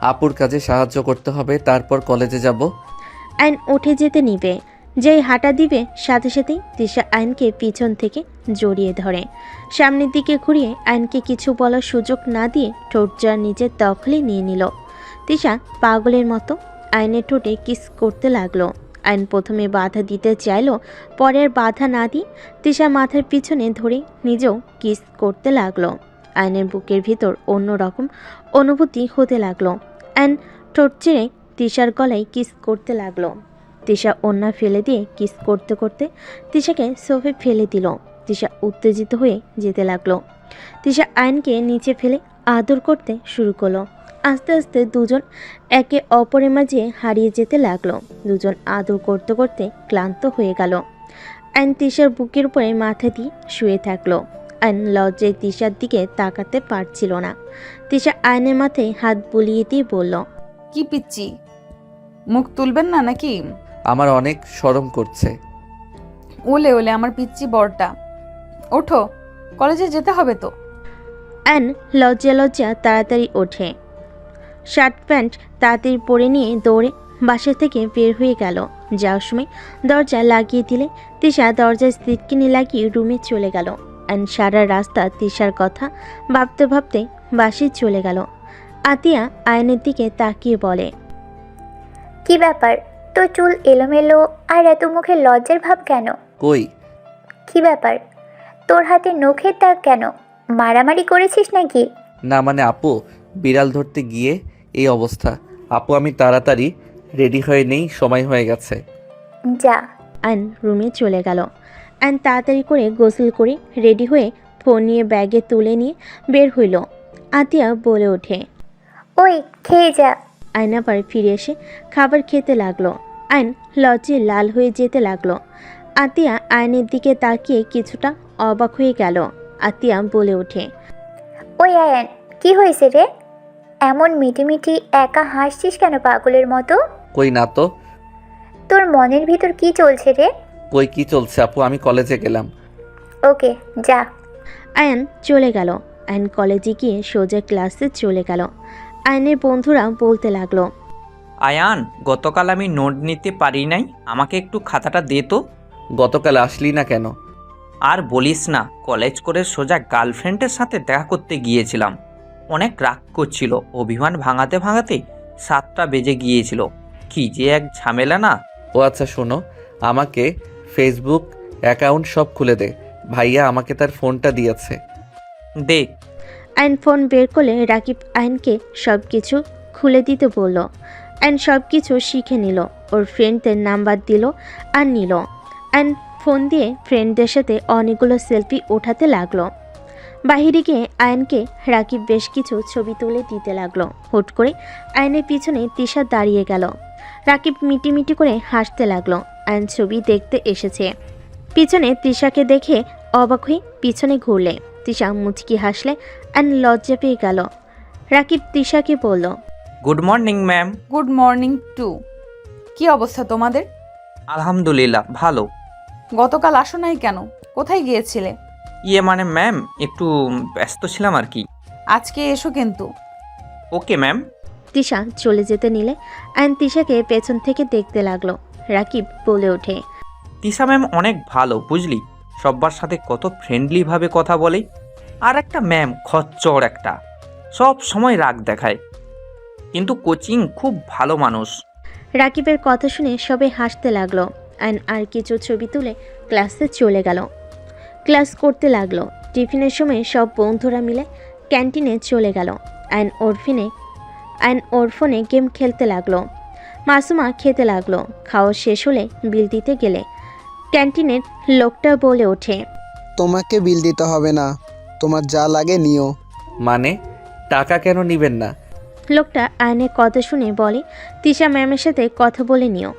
আপুর কাজে সাহায্য করতে হবে, তারপর কলেজে যাব। আইন উঠে যেতে নিবে, যেই হাঁটা দিবে সাথে সাথেই তিশা আইনকে পিছন থেকে জড়িয়ে ধরে। সামনের দিকে ঘুরিয়ে আইনকে কিছু বলার সুযোগ না দিয়ে ঠোঁট যার নিজের দখলে নিয়ে নিল। তিশা পাগলের মতো আইনের ঠোঁটে কিস করতে লাগলো। আইন প্রথমে বাধা দিতে চাইল, পরে আর বাধা না দিয়ে তিশা মাথার পিছনে ধরে নিজেও কিস করতে লাগলো। আইনের বুকের ভিতর অন্যরকম অনুভূতি হতে লাগলো। আইন ঠোঁট চেড়ে তিশার গলায় কিস করতে লাগলো। তিশা ওন্না ফেলে দিয়ে কিস করতে করতে তিশাকে সোফে ফেলে দিল। তিশা উত্তেজিত হয়ে যেতে লাগলো। তিশা আইনকে নিচে ফেলে আদর করতে শুরু করলো। আস্তে আস্তে দুজন একে অপরের মাঝে হারিয়ে যেতে লাগলো। দুজন আদর করতে করতে ক্লান্ত হয়ে গেল। আইন তিশার বুকের উপরে মাথা দিয়ে শুয়ে থাকলো। আইন লজ্জায় তিশার দিকে তাকাতে পারছিল না। তিশা আইনের মাথায় হাত বুলিয়ে দিয়ে বলল, কি পিচ্ছি, মুখ তুলবেন না নাকি? আমার অনেক শরম করছে। ওলে ওলে আমার পিচ্ছি বরটা, ওঠো, কলেজে যেতে হবে তো। আইন লজ্জা লজ্জা তাড়াতাড়ি ওঠে। শার্ট প্যান্ট তাড়াতাড়ি পরে নিয়ে দৌড়ে বাসা থেকে বের হয়ে গেল। যাওয়ার সময় দরজা লাগিয়ে দিলে তিশা দরজায় সিটকিনি লাগিয়ে রুমে চলে গেল। আইন সারা রাস্তা তিশার কথা ভাবতে ভাবতে বাসে চলে গেল। আতিয়া আয়নের দিকে তাকিয়ে বলে, কি ব্যাপার, তোর চুল এলোমেলো আর এত মুখে লজ্জার ভাব কেন? কই? কি ব্যাপার, তোর হাতে নখের দাগ কেন? মারামারি করেছিস নাকি? না মানে আপু, বিড়াল ধরতে গিয়ে এই অবস্থা। আপু আমি তাড়াতাড়ি রেডি হয়ে নেই, সময় হয়ে গেছে। যা। আইন রুমে চলে গেল। আইন তাড়াতাড়ি করে গোসল করে রেডি হয়ে ফোন নিয়ে ব্যাগে তুলে নিয়ে বের হইল। আতিয়া বলে ওঠে, ওই খেয়ে যা। আইন আবার ফিরে এসে খাবার খেতে লাগলো। আইন লজ্জে লাল হয়ে যেতে লাগলো। আতিয়া আয়নের দিকে তাকিয়ে কিছুটা অবাক হয়ে গেল। আতিয়া বলে ওঠে, ওই আয়ান, কি হয়েছে রে? এমন মিটিমিটি একা হাসছিস কেন পাগলের মতো? কই না তো। তোর মনের ভিতর কি চলছে রে? কই কি চলছে আপু, আমি কলেজে গেলাম। ওকে যা। আয়ন চলে গেল। আয়ন কলেজে গিয়ে সোজা ক্লাসে চলে গেল। আয়নের বন্ধুরা বলতে লাগলো, আয়ান, গতকাল আমি নোট নিতে পারি নাই, আমাকে একটু খাতাটা দে তো। গতকাল আসলি না কেন? আর বলিস না, কলেজ করে সোজা গার্লফ্রেন্ডের সাথে দেখা করতে গিয়েছিলাম। অনেক রাগ করছিল, অভিমান ভাঙাতে ভাঙাতে 7টা বেজে গিয়েছিল। কি যে এক ঝামেলা না। ও আচ্ছা শোনো, আমাকে ফেসবুক অ্যাকাউন্ট সব খুলে দে। ভাইয়া আমাকে তার ফোনটা দিয়েছে। দে। আয়ন ফোন বের করলে রাকিব আয়নকে সব কিছু খুলে দিতে বলল। আয়ন সব কিছু শিখে নিল, ওর ফ্রেন্ডদের নাম্বার দিল আর নিল। আয়ন ফোন দিয়ে ফ্রেন্ডদের সাথে অনেকগুলো সেলফি ওঠাতে লাগলো। বাহিরে গিয়ে আয়নকে রাকিব বেশ কিছু ছবি তুলে দিতে লাগলো। হুট করে আয়নের পিছনে তিশা দাঁড়িয়ে গেল। রাকিব মিটিমিটি করে হাসতে লাগলো। আয়ন ছবি দেখতে এসেছে। পিছনে তিশাকে দেখে অবাক হয়ে পিছনে ঘুরলে তিশা মুচকি হাসলে আয়ন লজ্জা পেয়ে গেল। রাকিব তিশাকে বলল, good morning ma'am. Good morning to. কি অবস্থা তোমাদের? আলহামদুলিল্লাহ ভালো। গতকাল আসো নাই কেন? কোথায় গিয়েছিলে? ইয়ে মানে ম্যাম, একটু ব্যস্ত ছিলাম আর কি। আজকে এসো কিন্তু। Okay ma'am. তিশা চলে যেতে নিলে আয়ন তিশাকে পেছন থেকে দেখতে লাগলো। রাকিব বলে ওঠে, তিশা ম্যাম অনেক ভালো বুঝলি, সব্বার সাথে কত ফ্রেন্ডলিভাবে কথা বলে। আর একটা ম্যাম খচ্চর একটা, সব সময় রাগ দেখায়, কিন্তু কোচিং খুব ভালো মানুষ। রাকিবের কথা শুনে সবাই হাসতে লাগলো। আয়ন আর কিছু ছবি তুলে ক্লাসে চলে গেল। ক্লাস করতে লাগলো। টিফিনের সময় সব বন্ধুরা মিলে ক্যান্টিনে চলে গেল। আয়ন ওর ফোনে গেম খেলতে লাগলো। মাসুমা খেতে লাগলো। খাওয়া শেষ হলে বিল দিতে গেলে ক্যান্টিনের লোকটা বলে ওঠে, তোমাকে বিল দিতে হবে না, তোমার যা লাগে নিও। মানে টাকা কেন নিবেন না? লোকটা আয়নের কথা শুনে বলে, তিশা ম্যামের সাথে কথা বলে নিও।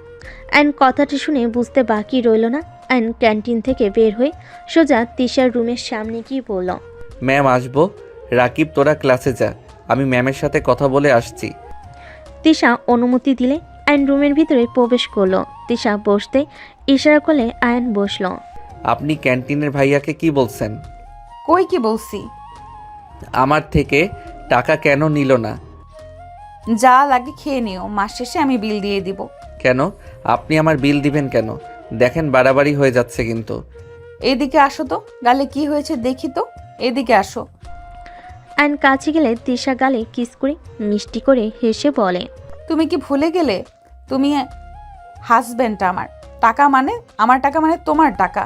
আয়ন কথাটা শুনে বুঝতে বাকি রইল না। আয়ন ক্যান্টিন থেকে বের হয়ে সোজা তিশার রুমের সামনে গিয়ে বলল, ম্যাম আসবো। রাকিব তোরা ক্লাসে যা, আমি ম্যামের সাথে কথা বলে আসছি। তিশা অনুমতি দিলে আয়ন রুমের ভিতরে প্রবেশ করলো। তিশা বসতে ইশারা করলে আয়ন বসলো। আপনি ক্যান্টিনের ভাইয়াকে কি বলছেন? কই কি বলছি? আমার থেকে টাকা কেন নিল না? যা লাগে খেয়ে নিও, মাস শেষে আমি বিল দিয়ে দিব। কেন? আপনি আমার বিল দিবেন কেন? দেখেন বাড়াবাড়ি হয়ে যাচ্ছে কিন্তু। এদিকে আসো তো, গালে কি হয়েছে দেখি তো, এদিকে আসো। আয়ন কাছে গেলে তিশা গালে কিস করে মিষ্টি করে হেসে বলে, তুমি কি ভুলে গেলে তুমি হাজবেন্ড আমার? টাকা মানে আমার টাকা মানে তোমার টাকা।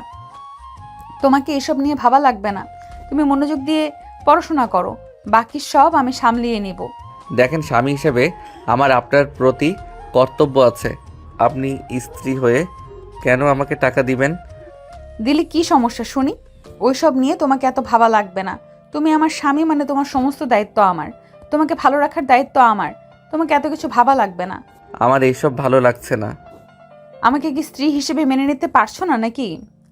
তোমাকে এসব নিয়ে ভাবা লাগবে না, তুমি মনোযোগ দিয়ে পড়াশোনা করো, বাকি সব আমি সামলিয়ে নিব। দেখেন স্বামী হিসেবে আমার আপনার প্রতি কর্তব্য আছে। আপনি স্ত্রী হয়ে কেন আমাকে টাকা দিবেন? দিলে কি সমস্যা শুনি? ওইসব নিয়ে তোমাকে এত ভাবা লাগবে না। তুমি আমার স্বামী মানে তোমার সমস্ত দায়িত্ব আমার, তোমাকে ভালো রাখার দায়িত্ব আমার, তোমাকে এত কিছু ভাবা লাগবে না। আমার এইসব ভালো লাগছে না। আমাকে কি স্ত্রী হিসেবে মেনে নিতে পারছো না নাকি?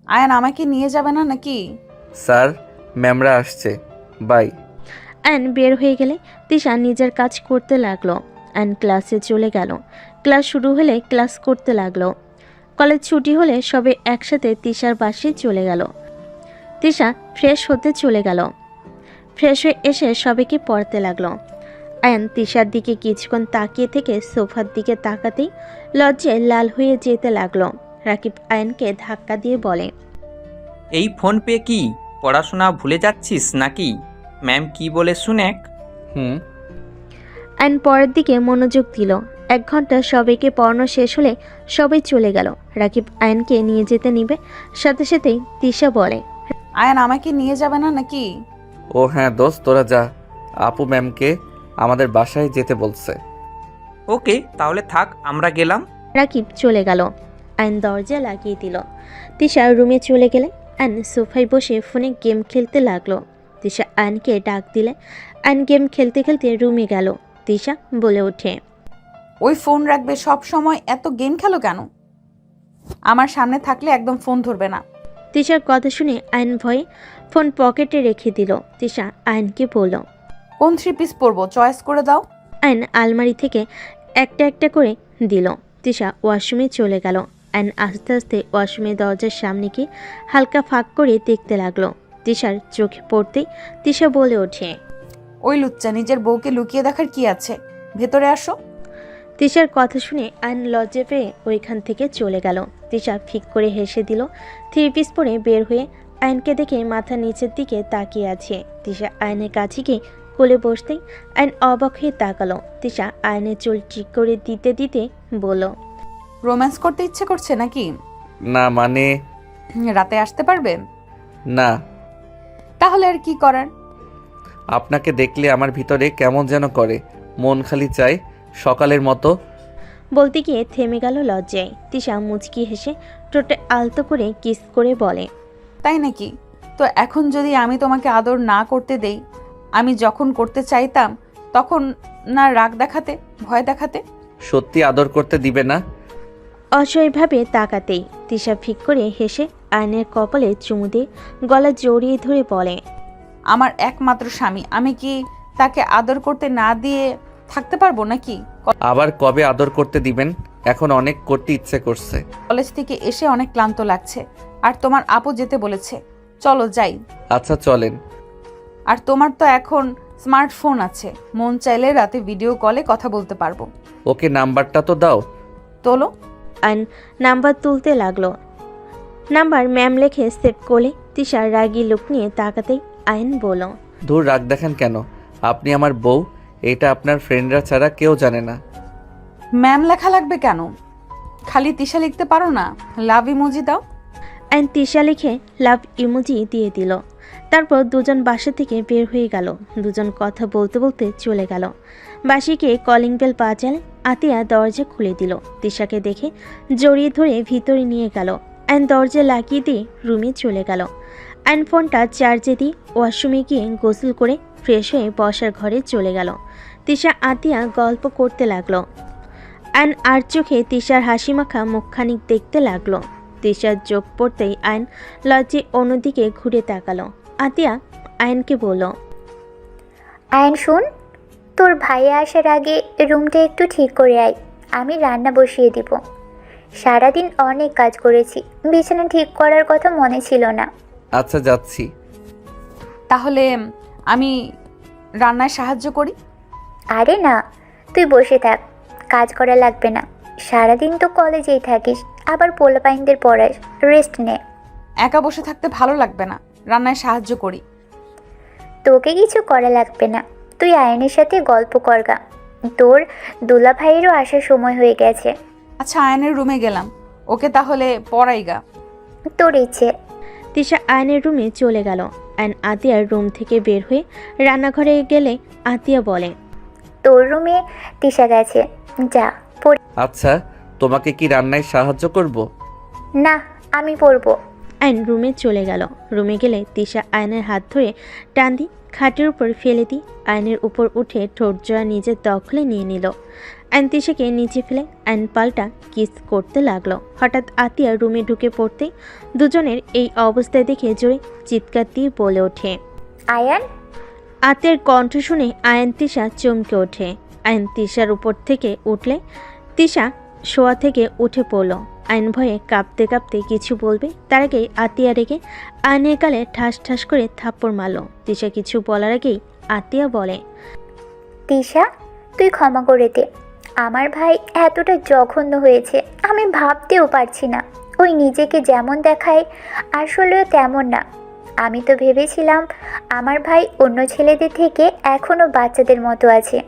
আয়ান আমাকে নিয়ে যাবে না নাকি? স্যার, ম্যামরা আসছে, বাই। আয়ন বের হয়ে গেলে তিশা নিজের কাজ করতে লাগলো। আয়ন ক্লাসে চলে গেল। ক্লাস শুরু হলে ক্লাস করতে লাগলো। কলেজ ছুটি হলে সবে একসাথে তিশার বাসায় চলে গেল। তিশা ফ্রেশ হতে চলে গেল। ফ্রেশ হয়ে এসে সবাইকে পড়তে লাগলো। আয়ন তিশার দিকে কিছুক্ষণ তাকিয়ে থেকে সোফার দিকে তাকাতেই লজ্জায় লাল হয়ে যেতে লাগলো। রাকিব আয়নকে ধাক্কা দিয়ে বলে, এই ফোন পে কি পড়াশোনা ভুলে যাচ্ছিস নাকি? ম্যাম কি বলে শুনেক। হুম। আয়ন পরের দিকে মনোযোগ দিল। 1 ঘন্টা সবাইকে পড়ানো শেষ হলে সবাই চলে গেল। রাকিব আয়নকে নিয়ে যেতে নিবে, সাথে সাথেই তিশা বলে, আয়ান আমাকে নিয়ে যাবে না নাকি? ও হ্যাঁ দোস্ত, তোরা যা। আপু ম্যামকে আমাদের বাসায় যেতে বলছে। ওকে, তাহলে থাক, আমরা গেলাম। রাকিব চলে গেল। আয়ন দরজা লাগিয়ে দিল। তিশা রুমে চলে গেলে আয়ন সোফায় বসে ফোনে গেম খেলতে লাগলো। তিশা আয়নকে ডাক দিলে আয়ন গেম খেলতে খেলতে রুমে গেল। তিশা বলে ওঠে, ওই ফোন রাখবে, সব সময় এত গেম খেলো কেন? আমার সামনে থাকলে একদম ফোন ধরবে না। তিশার কথা শুনে আয়ন ভয়ে ফোন পকেটে রেখে দিল। তিশা আয়নকে বলল, কোন 3 পিস পরবো চয়েস করে দাও। আয়ন আলমারি থেকে একটা একটা করে দিল। তিশা ওয়াশরুমে চলে গেল। আয়ন আস্তে আস্তে ওয়াশরুমের দরজার সামনে গিয়ে হালকা ফাঁক করে দেখতে লাগলো। তিশার চোখে পড়তেই তিশা বলে ওঠে, ওই লুচ্চা, নিজের বউকে লুকিয়ে দেখার কি আছে? ভেতরে আসো। তিশার কথা শুনে আয়ন লজ্জা পেয়ে ওইখান থেকে চলে গেল। তিশা ফিক করে হেসে দিল। 3 পিস পরে বের হয়ে আয়নকে দেখে মাথা নিচের দিকে তাকিয়ে আছে। তিশা আয়নের কাছে গিয়ে কোলে বসতেই আয়ন অবাক হয়ে তাকালো। তিশা আয়নের চুল ঠিক করে দিতে দিতে বলল, রোম্যান্স করতে ইচ্ছে করছে নাকি? না মানে রাতে আসতে পারবে? না। তাহলে আর কি করার? আপনাকে দেখলে আমার ভিতরে কেমন যেন করে, মন খালি চায় সকালের মতো। বলতে গিয়ে থেমে গেল লজ্জায়। তিশা মুচকি হেসে ঠোঁটে আলতো করে কিস করে বলে, তাই নাকি? তো এখন যদি আমি তোমাকে আদর না করতে দেই, আমি যখন করতে চাইতাম তখন না রাগ দেখাতে, ভয় দেখাতে? সত্যি আদর করতে দিবে না? অসহায়ভাবে তাকাতেই তিশা ফিক করে হেসে আয়নের কপালে চুমু দিয়ে গলা জড়িয়ে ধরে বলে, আমার একমাত্র স্বামী, আমি কি তাকে আদর করতে না দিয়ে থাকতে পারবো নাকি? আবার কবে আদর করতে দিবেন? এখন অনেক করতে ইচ্ছে করছে। কলেজ থেকে এসে অনেক ক্লান্ত লাগছে, আর তোমার আপু যেতে বলেছে, চলো যাই। আচ্ছা চলেন। আর তোমার তো এখন স্মার্টফোন আছে, মন চাইলে রাতে ভিডিও কলে কথা বলতে পারবো। ওকে নাম্বারটা তো দাও। তোলো। আয়ন নাম্বার তুলতে লাগলো। নাম্বার ম্যাম লেখে সেভ করলে তিশার রাগী লুক নিয়ে তাকাতেই আয়ন বলল, দূর রাগ দেখেন কেন? আপনি আমার বউ, এটা আপনার ফ্রেন্ডরা ছাড়া কেউ জানে না। ম্যাম লেখা লাগবে কেন? খালি তিশা লিখতে পারো না? লাভ ইমোজি দাও। আয়ন তিশা লিখে লাভ ইমোজি দিয়ে দিল। তারপর দুজন বাসা থেকে বের হয়ে গেল। দুজন কথা বলতে বলতে চলে গেল। বাসিকে কলিং বেল বাজালে আতিয়া দরজা খুলে দিল। তিশাকে দেখে জড়িয়ে ধরে ভিতরে নিয়ে গেল। আয়ন দরজা লাগিয়ে দিয়ে রুমে চলে গেল। আয়ন ফোনটা চার্জে দিয়ে ওয়াশরুমে গিয়ে গোসল করে ফ্রেশ হয়ে বসার ঘরে চলে গেল। তিশা আতিয়া গল্প করতে লাগলো। আয়ন আর চোখে তিশার হাসিমাখা মুখখানিক দেখতে লাগলো। তিশার চোখ পড়তেই আয়ন লজ্জে অন্যদিকে ঘুরে তাকালো। আতিয়া আয়নকে বলল, আয়ন শোন, তোর ভাইয়া আসার আগে রুমটা একটু ঠিক করে আয়, আমি রান্না বসিয়ে দিব। সারাদিন অনেক কাজ করেছি, বিছানা ঠিক করার কথা মনে ছিল না। আচ্ছা যাচ্ছি। তাহলে আমি রান্নায় সাহায্য করি। আরে না, তুই বসে থাক, কাজ করা লাগবে না। সারাদিন তো কলেজেই থাকিস, আবার পোলাপাইনদের পড়াস, রেস্ট নে। একা বসে থাকতে ভালো লাগবে না, রান্নায় সাহায্য করি। তোকে কিছু করা লাগবে না, তুই আয়নের সাথে গল্প করগা। তোর দুলা ভাইয়েরও আসার সময় হয়ে গেছে। আচ্ছা, আয়নের রুমে গেলাম, ওকে তাহলে পড়াইগা। তোর ইচ্ছে। তিশা আয়নের রুমে চলে গেল। আয়ন আতিয়ার রুম থেকে বের হয়ে রান্নাঘরে গেলে আতিয়া বলে, তোর রুমে তিশা গেছে, যা পড়। আচ্ছা, তোমাকে কি রান্নায় সাহায্য করব? না, আমি পড়বো। আয়ন রুমে চলে গেল। রুমে গেলে তিশা আয়নের হাত ধরে টান দি খাটের উপর ফেলে দি। আয়নের উপর উঠে ঠোঁট জোড়া নিজের দখলে নিয়ে নিল। আয়ন তিশাকে নিচে ফেলে আয়ন পাল্টা কিস করতে লাগলো। হঠাৎ আতিয়া রুমে ঢুকে পড়তে দুজনের এই অবস্থায় দেখে জোরে চিৎকার দিয়ে বলে ওঠে। আয়ান, আতিয়ার কণ্ঠ শুনে আয়ন তিশা চমকে ওঠে। আয়ন তিশার উপর থেকে উঠলে তিশা শোয়া থেকে উঠে পড়ল। আইন ভয়ে কাঁপতে কাঁপতে কিছু বলবে, তার আগেই আতিয়া রেগে আয়নের গালে ঠাস ঠাস করে থাপ্পড় মারল। তিশা কিছু বলার আগেই আতিয়া বলে, তিশা তুই ক্ষমা করে দে। আমার ভাই এতটা জঘন্য হয়েছে আমি ভাবতেও পারছি না। ওই নিজেকে যেমন দেখায় আসলেও তেমন না। আমি তো ভেবেছিলাম আমার ভাই অন্য ছেলেদের থেকে এখনও বাচ্চাদের মতো আছে,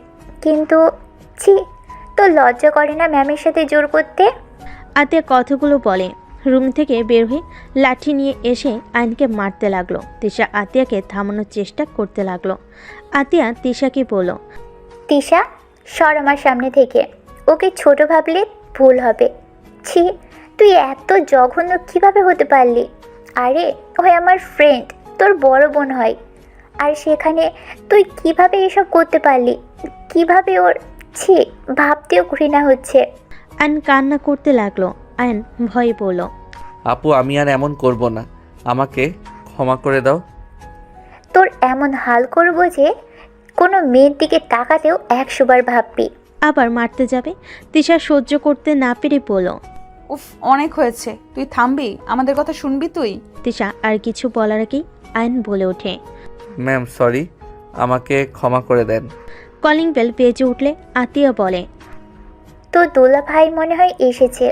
কিন্তু ছি, তোর লজ্জা করে না ম্যামের সাথে জোর করতে? আতিয়া কথাগুলো বলে রুম থেকে বের হয়ে লাঠি নিয়ে এসে আইনকে মারতে লাগলো। তিশা আতিয়াকে থামানোর চেষ্টা করতে লাগলো। আতিয়া তিশাকে বলল, তিশা সর আমার সামনে থেকে, ওকে ছোট ভাবলে ভুল হবে। ছি, তুই এত জঘন্য কিভাবে হতে পারলি? আরে ওই আমার ফ্রেন্ড, তোর বড় বোন হয়, আর সেখানে তুই কিভাবে এসব করতে পারলি? কিভাবে ওর, ছি, ভাবতেও ঘৃণা হচ্ছে। আইন কান্না করতে লাগলো। আইন ভয়ে বলল, আপু, আমি আর এমন করব না, আমাকে ক্ষমা করে দাও। তোর এমন হাল করবো যে কোনো মেয়ের দিকে তাকাতেও 100 বার ভাববি। আবার মারতে যাবে। তিশা সহ্য করতে না পেরে বলল। উফ, অনেক হয়েছে, তুই থামবি? আমাদের কথা শুনবি তুই? তিশা আর কিছু বলার আগেই আইন বলে ওঠে, ম্যাম সরি, আমাকে ক্ষমা করে দেন। কলিং বেল বেজে উঠলে আতিয়া বলে, তোর দোলা ভাই মনে হয় এসেছে।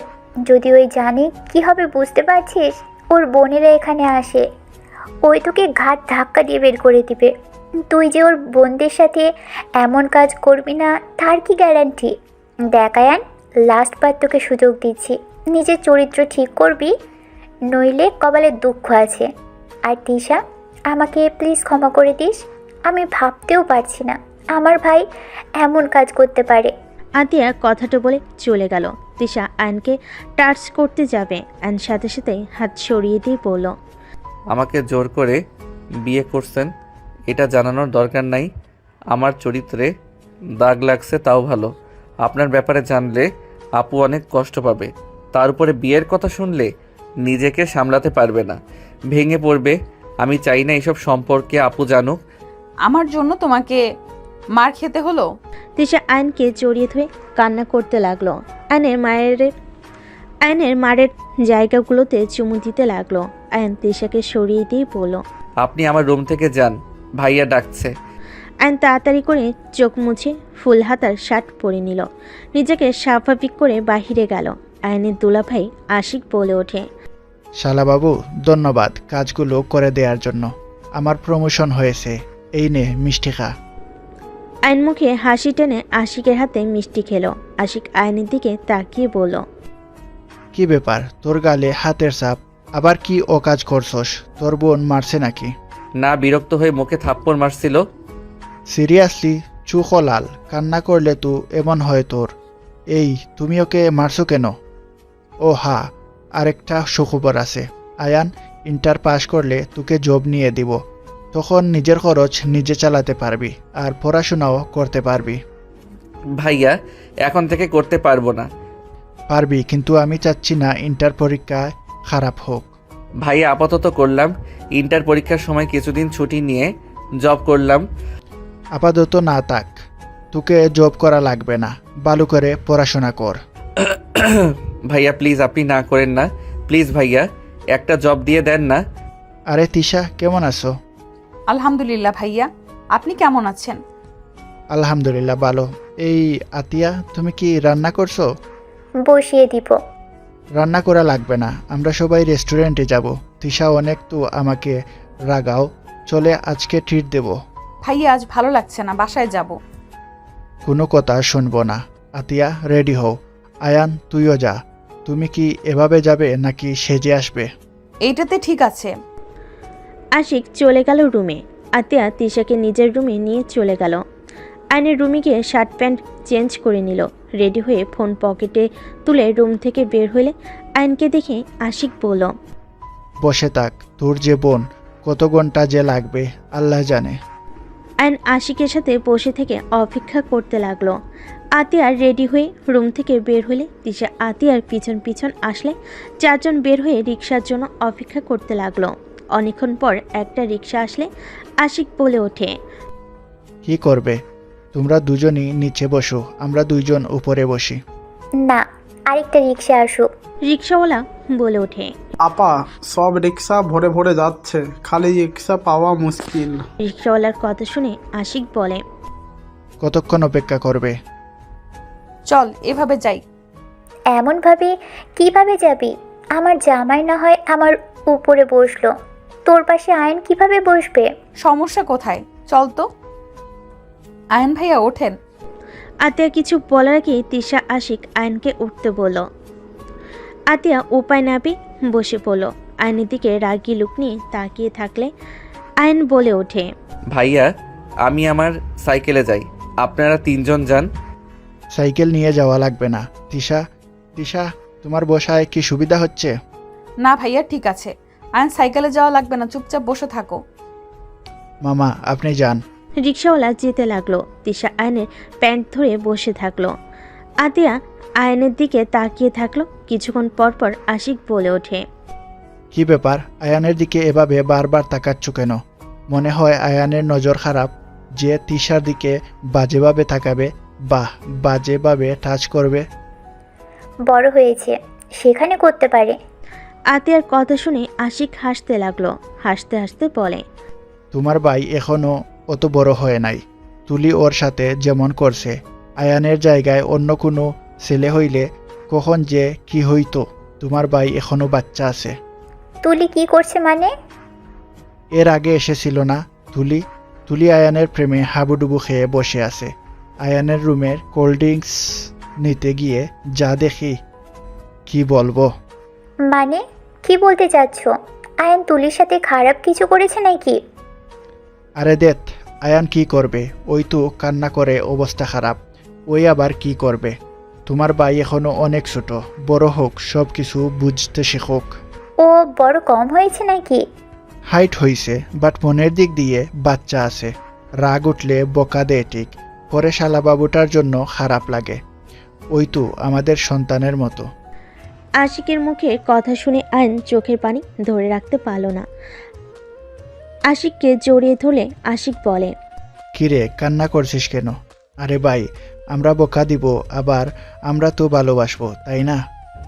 যদি ওই জানে কি হবে বুঝতে পারছিস? ওর বোনেরা এখানে আসে, ওই তোকে ঘাট ধাক্কা দিয়ে বের করে দিবে। তুই যে ওর বোনদের সাথে এমন কাজ করবি না তার কি গ্যারান্টি? দেখায়ান, লাস্ট বার তোকে সুযোগ দিচ্ছি, নিজের চরিত্র ঠিক করবি, নইলে কপালে দুঃখ আছে। আর তিশা, আমাকে প্লিজ ক্ষমা করে দিস। আমি ভাবতেও পারছি না আমার ভাই এমন কাজ করতে পারে। আতিয়া কথাটা বলে চলে গেল। তিশা আয়নকে টাচ করতে যাবে, আয়ন সাথে সাথে হাত সরিয়ে দিয়ে বলল, আমাকে জোর করে বিয়ে করছেন, এটা জানানোর দরকার নাই। আমার চরিত্রে দাগ লাগছে তাও ভালো, আপনার ব্যাপারে জানলে আপু অনেক কষ্ট পাবে। তার উপরে বিয়ের কথা শুনলে নিজেকে সামলাতে পারবে না, ভেঙে পড়বে। আমি চাই না এসব সম্পর্কে আপু জানুক। আমার জন্য তোমাকে মার খেতে হলো? তিশা আয়নকে জড়িয়ে ধরে কান্না করতে লাগলো। আয়নের মারের জায়গাগুলোতে চুমু দিতে লাগলো। আয়ন তিশাকে সরিয়ে দিয়ে বলল, আপনি আমার রুম থেকে যান, ভাইয়া ডাকছে। আয়ন তাড়াতাড়ি করে চোখ মুছে ফুল হাতার শার্ট পরে নিল, নিজেকে স্বাভাবিক করে বাহিরে গেল। আয়নের দুলাভাই আশিক বলে ওঠে, শালাবাবু ধন্যবাদ কাজগুলো করে দেওয়ার জন্য। আমার প্রমোশন হয়েছে, এই নে মিষ্টি খা। আয়ন মুখে হাসি টেনে আশিকের হাতে মিষ্টি খেলো। আশিক আয়নের দিকে তাকিয়ে বলল, কি ব্যাপার, তোর গালে হাতের ছাপ, আবার কি ও কাজ করছস? তোর বোন মারছে নাকি? না, বিরক্ত হয়ে মুখে থাপ্পড় মারছিল। সিরিয়াসলি? চুখো লাল, কান্না করলে তো এমন হয় তোর। এই তুমি ওকে মারছো কেন? ও হা, আরেকটা সুখবর আছে। আয়ান ইন্টার পাস করলে তোকে জব নিয়ে দিব, তখন নিজের খরচ নিজে চালাতে পারবি আর পড়াশোনাও করতে পারবি। ভাইয়া, এখন থেকে করতে পারবো না। পারবি, কিন্তু আমি চাচ্ছি না ইন্টার পরীক্ষায় খারাপ হোক। ভাইয়া, আপাতত করলাম, ইন্টার পরীক্ষার সময় কিছুদিন ছুটি নিয়ে জব করলাম। আপাতত না থাক, তোকে জব করা লাগবে না, ভালো করে পড়াশোনা কর। ভাইয়া প্লিজ, আপনি না করেন না, প্লিজ ভাইয়া, একটা জব দিয়ে দেন না। আরে তিশা, কেমন আছো? আলহামদুলিল্লাহ ভাইয়া, আপনি কেমন আছেন? আলহামদুলিল্লাহ ভালো। এই আতিয়া, তুমি কি রান্না করছো? বসিয়ে দিব। রান্না করা লাগবে না, আমরা সবাই রেস্টুরেন্টে যাব। তিশা অনেক তো আমাকে রাগাও, চলে আজকে ট্রিট দেব। ভাইয়া আজ ভালো লাগছে না, বাসায় যাব। কোনো কথা শুনবো না। আতিয়া রেডি হও। আয়ান তুইও যা। তুমি কি এভাবে যাবে নাকি সেজে আসবে? এইটাতে ঠিক আছে। আশিক চলে গেল রুমে। আতিয়া তিশাকে নিজের রুমে নিয়ে চলে গেল। আয়নের রুমে গিয়ে শার্ট প্যান্ট চেঞ্জ করে নিল। রেডি হয়ে ফোন পকেটে তুলে রুম থেকে বের হলে আয়নকে দেখে আশিক বলল, বসে থাক, তোর যে বোন, কত ঘন্টা যে লাগবে আল্লাহ জানে। আয়ন আশিকের সাথে বসে থেকে অপেক্ষা করতে লাগলো। আতিয়ার রেডি হয়ে রুম থেকে বের হলে তিশা আতিয়ার পিছন পিছন আসলে চারজন বের হয়ে রিক্সার জন্য অপেক্ষা করতে লাগলো। অনেকক্ষণ পর একটা রিক্সা আসলে আশিক বলে ওঠে, কি করবে? তোমরা দুজনই নিচে বসো, আমরা দুইজন উপরে বসি। না, আরেকটা রিক্সা আসুক। রিক্সাওয়ালা বলে ওঠে। আপা, সব রিক্সা ভরে ভরে যাচ্ছে, খালি রিক্সা পাওয়া মুশকিল। রিক্সাওয়ালার কথা শুনে আশিক বলে, কতক্ষণ অপেক্ষা করবে? চল এভাবে যাই। এমনভাবে কিভাবে যাবি? আমার জামাই না হয় আমার উপরে বসলো, তোর পাশে আয়ন কিভাবে বসবে? সমস্যা কোথায়? চল তো। আয়ন ভাইয়া ওঠেন। আতিয়া কিছু বলার আগেই তিশা আশিক আয়নকে উঠতে বলল। আতিয়া উপায় না পেয়ে বসে পড়ল। আয়নের দিকে রাগী লুক নিয়ে তাকিয়ে থাকলে আয়ন বলে ওঠে, ভাইয়া আমি আমার সাইকেলে যাই, আপনারা তিনজন যান। সাইকেল নিয়ে যাওয়া লাগবে না। তিশা, তিশা, তোমার বসায় কি সুবিধা হচ্ছে? না ভাইয়া ঠিক আছে, আয়ন সাইকেলে যাওয়া লাগবে না, চুপচাপ বসে থাকো। মামা আপনি যান। রিক্সাওয়ালা যেতে লাগলো। তিশা আয়নের প্যান্ট ধরে বসে থাকলো। আতিয়া আয়নের দিকে তাকিয়ে থাকলো। কিছুক্ষণ পর পর আশিক বলে ওঠে, কি ব্যাপার, আয়ানের দিকে এভাবে বারবার তাকাচ্ছ কেন? মনে হয় আয়ানের নজর খারাপ যে তিশার দিকে বাজেভাবে তাকাবে, বাহ বাজেভাবে টাচ করবে। বড় হয়েছে, সেখানে করতে পারে। আতিয়ার কথা শুনে আশিক হাসতে লাগলো। হাসতে হাসতে বলে, তোমার ভাই এখনো অত বড় হয় নাই। তুলি ওর সাথে যেমন করছে, আয়ানের জায়গায় অন্য কোনো ছেলে হইলে কখন যে কি হইতো। তোমার ভাই এখনো বাচ্চা আছে। তুলি কি করছে মানে? এর আগে এসেছিল না তুলি? তুলি আয়ানের প্রেমে হাবুডুবু খেয়ে বসে আছে। আয়ানের রুমের কোল্ড ড্রিঙ্কস নিতে গিয়ে যা দেখি, কি বলবো। মানে কি বলতে চাচ্ছ? আয়ন তুলির সাথে খারাপ কিছু করেছে নাকি? আরে দেখ, আয়ান কি করবে? ওই তো কান্না করে অবস্থা খারাপ। ওই আবার কি করবে? তোমার ভাই এখনো অনেক ছোট, বড় হোক, সব কিছু বুঝতে শেখোক। ও বড় কম হয়েছে নাকি? হাইট হইছে, বাট মনের দিক দিয়ে বাচ্চা আছে। রাগ উঠলে বকা দেয় ঠিক, পরে শালাবাবুটার জন্য খারাপ লাগে। ওই তো আমাদের সন্তানের মতো। আশিকের মুখে কথা শুনে আয়ন চোখের পানি ধরে রাখতে পারল না। আশিককে জড়িয়ে ধরলে আশিক বলে, কিরে কান্না করছিস কেন? আরে ভাই, আমরা বকা দিব, আবার আমরা তো ভালোবাসবো, তাই না?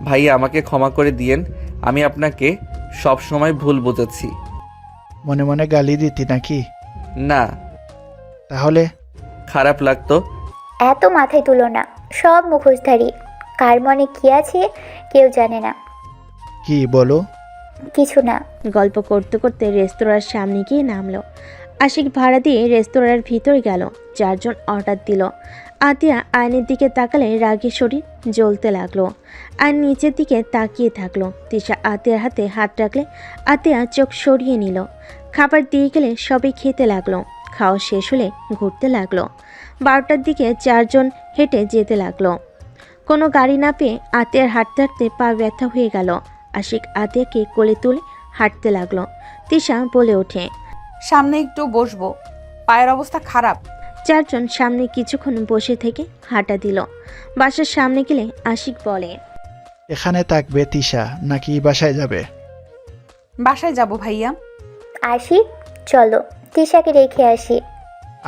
ভাইয়া আমাকে ক্ষমা করে দিয়েন, আমি আপনাকে সব সময় ভুল বুঝেছি। মনে মনে গালি দিতি নাকি? না, তাহলে খারাপ লাগতো। এত মাথায় তুলো না, সব মুখোশধারী। কার মনে কি আছে কেউ জানে না। কি বলো? কিছু না। গল্প করতে করতে রেস্তোরাঁর সামনে গিয়ে নামলো। আশিক ভাড়া দিয়ে রেস্তোরাঁর ভিতরে গেল। চারজন অর্ডার দিল। আতিয়া আয়নের দিকে তাকালে রাগে শরীর জ্বলতে লাগলো। আর নিচের দিকে তাকিয়ে থাকলো। তিশা আতিয়ার হাতে হাত রাখলে আতিয়া চোখ সরিয়ে নিল। খাবার দিয়ে গেলে সবাই খেতে লাগলো। খাওয়া শেষ হলে ঘুরতে লাগলো। 12টার দিকে চারজন হেঁটে যেতে লাগলো। কোনো গাড়ি না পেয়ে আতিয়ার হাঁটতে হাঁটতে পা ব্যথা হয়ে গেল। আশিক আতিয়াকে কোলে তুলে হাঁটতে লাগলো। তিশা বলে ওঠে, সামনে একটু বসবো, পায়ের অবস্থা খারাপ। চারজন সামনে কিছুক্ষণ বসে থেকে হাঁটা দিল। বাসার সামনে গেলে আশিক বলে, এখানে থাকবে তিশা নাকি বাসায় যাবে? বাসায় যাব ভাইয়া। আসি, চলো তিশাকে রেখে আসি।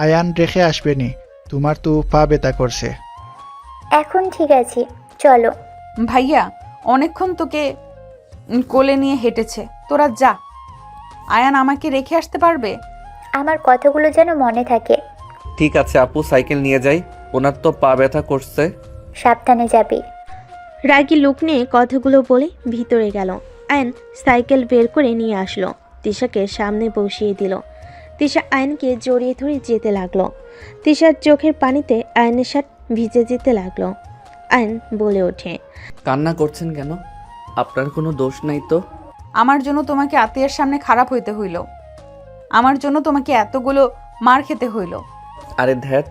আয়ান রেখে আসবেনি, তোমার তো পা ব্যথা করছে। এখন ঠিক আছে, চলো। ভাইয়া অনেকক্ষণ তোকে কোলে নিয়ে হেঁটেছে, তোরা যা। আয়ান আমাকে রেখে আসতে পারবে? আমার কথাগুলো যেন মনে থাকে। ঠিক আছে আপু, সাইকেল নিয়ে যাই, ওনার তো পা ব্যথা করছে। সাবধানে যাবি। রাগী লুক নিয়ে কথাগুলো বলে ভিতরে গেল। আয়ন সাইকেল বের করে নিয়ে আসলো, তিশাকে সামনে বসিয়ে দিল। তিশা আয়নকে জড়িয়ে ধরে যেতে লাগলো। তিশার চোখের পানিতে আয়নের শার্ট ভিজে যেতে লাগলো। আয়ন বলে ওঠে, কান্না করছেন কেন? আপনার কোনো দোষ নাই তো। আমার জন্য তোমাকে আত্মীয়ের সামনে খারাপ হইতে হইল, আমার জন্য তোমাকে এতগুলো মার খেতে হইল। আরে ধ্যাত,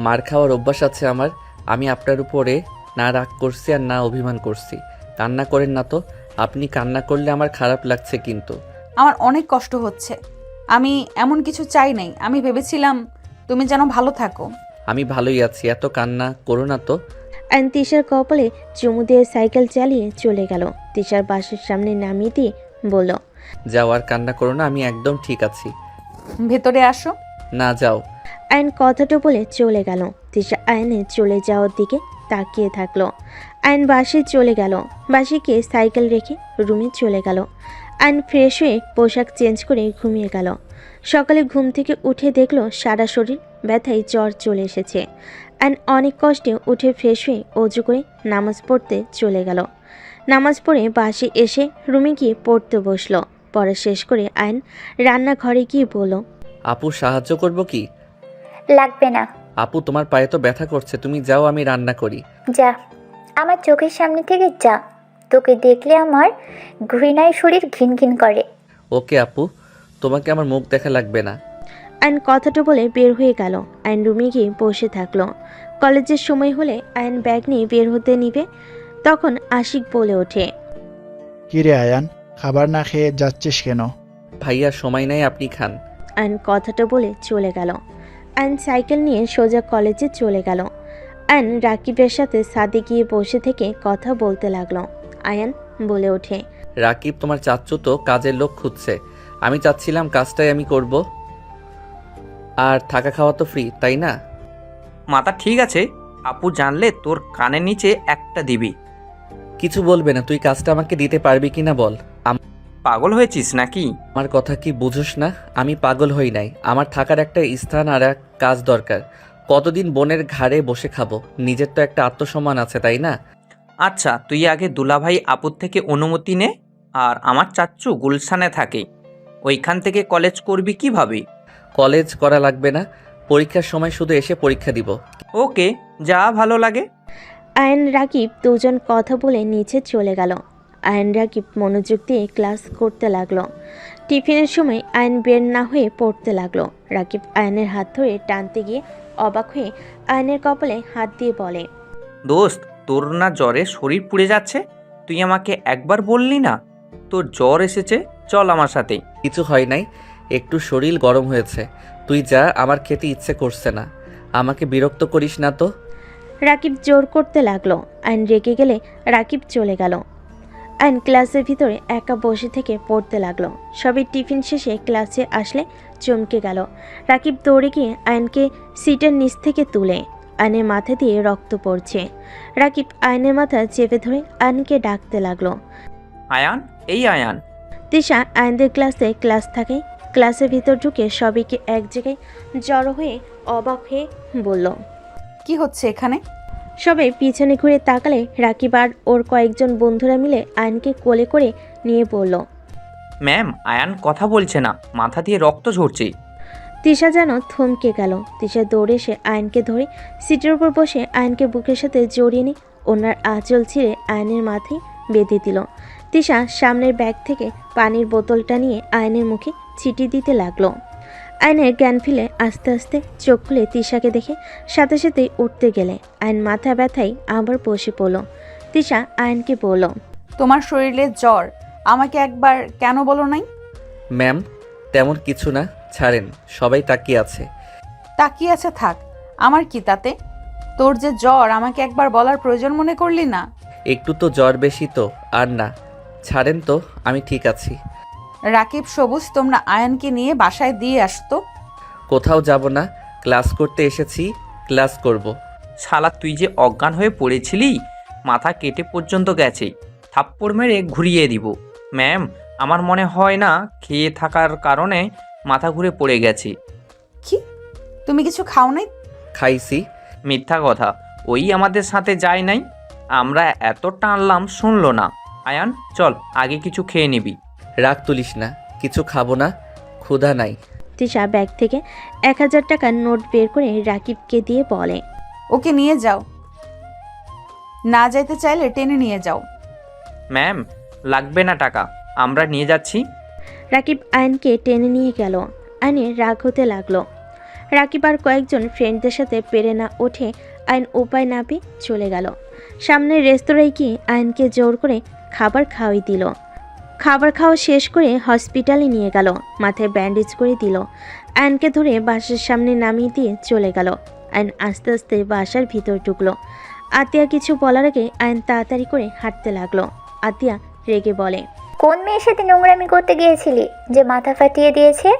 মার খাওয়ার অভ্যাস আছে আমার। আমি আপনার উপরে না রাগ করছি আর না অভিমান করছি। কান্না করেন না তো। আপনি কান্না করলে আমার খারাপ লাগছে কিন্তু। আমার অনেক কষ্ট হচ্ছে, আমি এমন কিছু চাই নাই। আমি ভেবেছিলাম তুমি যেন ভালো থাকো। আমি ভালোই আছি, এত কান্না করো না তো। আয়ন তিশার কপালে চুমু দিয়ে সাইকেল চালিয়ে চলে গেল। তিশার বাসের সামনে নামিয়ে দিয়ে বলল, যাও আর কান্না করো না, আমি একদম ঠিক আছি। ভেতরে আসো। না যাও। আয়ন কথাটা বলে চলে গেল। তিশা আয়নের চলে যাওয়ার দিকে তাকিয়ে থাকলো। আয়ন বাসে চলে গেল। বাসিকে সাইকেল রেখে রুমে চলে গেল। আয়ন ফ্রেশ হয়ে পোশাক চেঞ্জ করে ঘুমিয়ে গেল। সকালে ঘুম থেকে উঠে দেখলো সারা শরীর ব্যথায় জ্বর চলে এসেছে। আয়ন অনেক কষ্টে উঠে ফ্রেশ হয়ে অজু করে নামাজ পড়তে চলে গেল। নামাজ পড়ে বাসে এসে রুমে গিয়ে পড়তে বসলো। পড়া শেষ করে আয়ন রান্নাঘরে গিয়ে বলল, আপু সাহায্য করব কি? লাগবে না। আপু তোমার পায়ে তো ব্যথা করছে, তুমি যাও, আমি রান্না করি। যা, আমার চোখের সামনে থেকে যা। তোকে দেখলে আমার ঘৃণায় শরীর ঘিন ঘিন করে। ওকে আপু, তোমাকে আমার মুখ দেখা লাগবে না। আয়ন কথাটা বলে বের হয়ে গেল। আয়ন রুমে গিয়ে বসে থাকলো। কলেজের সময় হলে আয়ন ব্যাগ নিয়ে বের হতে নিবে, তখন আশিক বলে ওঠে, কিরে আয়ান, খাবার না খেয়ে যাচ্ছিস কেন? ভাইয়া সময় নাই, আপনি খান। আয়ন কথাটা বলে চলে গেল। আয়ন সাইকেল নিয়ে সোজা কলেজে চলে গেল। আয়ন রাকিবের সাথে ছাদে গিয়ে বসে থেকে কথা বলতে লাগলো। আয়ন বলে ওঠে, রাকিব তোমার চাচ্চু তো কাজের লোক খুঁজছে, আমি চাচ্ছিলাম কাজটাই আমি করব। আর থাকা খাওয়া তো ফ্রি, তাই না? মাথা ঠিক আছে, আপু জানলে তোর কানের নিচে একটা দিবি। কিছু বলবে না, তুই কাজটা আমাকে দিতে পারবি কিনা বল। পাগল হয়েছিস নাকি? আমার কথা কি বুঝোস না? আমি পাগল হই নাই, আমার থাকার একটা স্থান আর এক কাজ দরকার। কতদিন বোনের ঘাড়ে বসে খাবো? নিজের তো একটা আত্মসম্মান আছে, তাই না? আচ্ছা, তুই আগে দুলাভাই আপুর থেকে অনুমতি নে। আর আমার চাচ্চু গুলশানে থাকে, ওইখান থেকে কলেজ করবি কিভাবে? কলেজ করা লাগবে না, পরীক্ষার সময় শুধু এসে পরীক্ষা দিব। ওকে, যা ভালো লাগে। আয়ন রাকিব দুজন কথা বলে নিচে চলে গেল। আয়ন রাকিব মনোযোগ দিয়ে ক্লাস করতে লাগলো। টিফিনের সময় আয়ন বের না হয়ে পড়তে লাগলো। রাকিব আয়নের হাত ধরে টানতে গিয়ে অবাক হয়ে আয়নের কপালে হাত দিয়ে বলে, দোস্ত, তোর না জ্বরে শরীর পুড়ে যাচ্ছে? তুই আমাকে একবার বললি না তোর জ্বর এসেছে? চল আমার সাথে। কিছু হয় নাই, একটু শরীর গরম হয়েছে। তুই যা, আমার খেতে ইচ্ছে করছে না। আমাকে বিরক্ত করিস না তো। রাকিব জোর করতে লাগলো। আয়ন রেগে গেলে রাকিব চলে গেল। আয়ন ক্লাসের ভিতরে একা বসে থেকে পড়তে লাগলো। সবাই টিফিন শেষে ক্লাসে আসলে চমকে গেল। রাকিব দৌড়ে গিয়ে আয়নকে সিটের নিচ থেকে তুলে। আয়নের মাথা দিয়ে রক্ত পড়ছে। রাকিব আয়নের মাথা চেপে ধরে আয়নকে ডাকতে লাগলো। আয়ান, এই আয়ান। তিশা আয়নদের ক্লাস থাকে। ক্লাসের ভিতর ঢুকে সবাইকে এক জায়গায় জড়ো হয়ে অবাক হয়ে বলল, কি হচ্ছে এখানে? সবাই পিছনে ঘুরে তাকালে রাকিব আর ওর কয়েকজন বন্ধুরা মিলে আয়নকে কোলে করে নিয়ে বলল, ম্যাম, আয়ান কথা বলছে না, মাথা দিয়ে রক্ত ঝরছে। তিশা যেন থমকে গেল। তিশা দৌড়ে এসে আয়নকে ধরে সিটের উপর বসে আয়নকে বুকের সাথে জড়িয়ে নিয়ে ওনার আঁচল ছিঁড়ে আয়নের মাথায় বেঁধে দিল। তিশা সামনের ব্যাগ থেকে পানির বোতলটা নিয়ে আয়নের মুখে ছিটি দিতে লাগলো। আয়নের জ্ঞান ফিরে আস্তে আস্তে চোখ খুলে তিশাকে দেখে সাথে সাথেই উঠতে গেলে আয়ন মাথা ব্যথায় আবার বসে পড়ল। তিশা আয়নকে বলল, তোমার শরীরে জ্বর, আমাকে একবার কেন বলো নাই? ম্যাম, তেমন কিছু না, ছাড়েন, সবাই তাকিয়ে আছে। তাকিয়ে আছে থাক, আমার কি তাতে? তোর যে জ্বর, আমাকে একবার বলার প্রয়োজন মনে করলি না? একটু তো জ্বর বেশি তো, আর না, ছাড়েন তো, আমি ঠিক আছি। রাকিব, সবুজ, তোমরা আয়নকে নিয়ে বাসায় দিয়ে আসতো। কোথাও যাব না, ক্লাস করতে এসেছি, ক্লাস করব। শালা, তুই যে অজ্ঞান হয়ে পড়েছিলি, মাথা কেটে পর্যন্ত গেছে, থাপ্পড় মেরে ঘুরিয়ে দিব। ম্যাম, আমার মনে হয় না খেয়ে থাকার কারণে মাথা ঘুরে পড়ে গেছে। কি? তুমি কিছু খাও নাই? খাইছি। মিথ্যা কথা, ওই আমাদের সাথে যায় নাই। আমরা এত টানলাম শুনলো না। আয়ান চল, আগে কিছু খেয়ে নিবি। রাগ তুলিস না, কিছু খাবো না, ক্ষুধা নাই। তিশা ব্যাগ থেকে 1000 টাকার নোট বের করে রাকিবকে দিয়ে বলে, ওকে নিয়ে যাও, না যাইতে চাইলে টেনে নিয়ে যাও। ম্যাম লাগবে না টাকা, আমরা নিয়ে যাচ্ছি। রাকিব আয়নকে টেনে নিয়ে গেল। আয়নের রাগ হতে লাগলো। রাকিব আর কয়েকজন ফ্রেন্ডদের সাথে পেরে না ওঠে আয়ন উপায় না পেয়ে চলে গেল। সামনের রেস্তোরাঁয় গিয়ে আয়নকে জোর করে খাবার খাওয়াই দিল। খাবার খাওয়া শেষ করে হসপিটালে নিয়ে গেল, মাথায় ব্যান্ডেজ করে দিল। আয়নকে ধরে বাসার সামনে নামিয়ে দিয়ে চলে গেল। আয়ন আস্তে আস্তে বাসার ভিতর ঢুকলো। আতিয়া কিছু বলার আগে আয়ন তাড়াতাড়ি করে হাঁটতে লাগলো। আতিয়া রেগে বলে, কোন মেয়ের সাথে নোংরামি করতে গিয়েছিলি যে মাথা ফাটিয়ে দিয়েছে?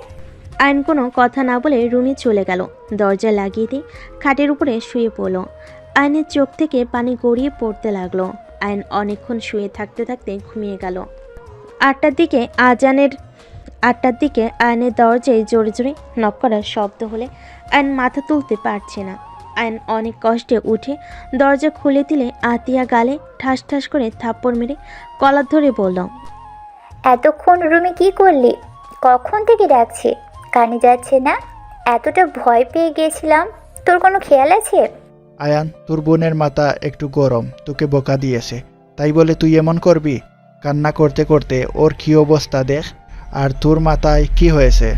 আয়ন কোনো কথা না বলে রুমে চলে গেল। দরজা লাগিয়ে দিয়ে খাটের উপরে শুয়ে পড়ল। আয়নের চোখ থেকে পানি গড়িয়ে পড়তে লাগলো। আয়ন অনেকক্ষণ শুয়ে থাকতে থাকতে ঘুমিয়ে গেল। 8টার দিকে আয়নের দরজায় জোরে জোরে নক করার শব্দ হলে আয়ন মাথা তুলতে পারছে না। আয়ন অনেক কষ্টে উঠে দরজা খুলে দিলে আতিয়া গালে ঠাস ঠাস করে থাপ্পড় মেরে কলার ধরে বলল, এতক্ষণ রুমে কি করলি? কখন থেকে ডাকছি, কানে যাচ্ছে না? এতটা ভয় পেয়ে গিয়েছিলাম, তোর কোনো খেয়াল আছে? আয়ান, তোর বোনের মাথা একটু গরম, তোকে বোকা দিয়েছে, তাই বলে তুই এমন করবি? কান্না করতে করতে ওর কী অবস্থা দেখ। আর তোর মাথায় কি হয়েছে?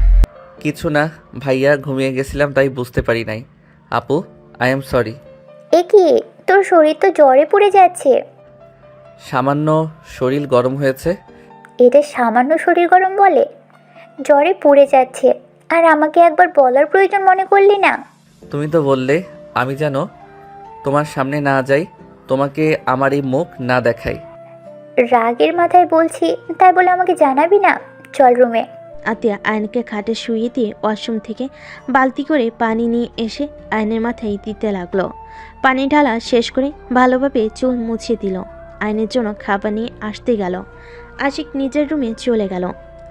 কিছু না ভাইয়া, ঘুমিয়ে গেছিলাম তাই বুঝতে পারি নাই। আপু, আই এম সরি। এ কি, তোর শরীর তো জ্বরে পুড়ে যাচ্ছে। সামান্য শরীর গরম হয়েছে। এটা সামান্য শরীর গরম বলে? জ্বরে পুড়ে যাচ্ছে আর আমাকে একবার বলার প্রয়োজন মনে করলি না? তুমি তো বললে আমি যেন তোমার সামনে না যাই, তোমাকে আমার এই মুখ না দেখাই। রাগের মাথায় বলছি তাই বলে আমাকে জানাবি না? চল রুমে। আতিয়া আয়নকে খাটে শুইয়ে দিয়ে ওয়াশরুম থেকে বালতি করে পানি নিয়ে এসে আয়নের মাথায় দিতে লাগলো। পানি ঢালা শেষ করে ভালোভাবে চুল মুছে দিল। আয়নের জন্য খাবার নিয়ে আসতে গেল। আশিক নিজের রুমে চলে গেল।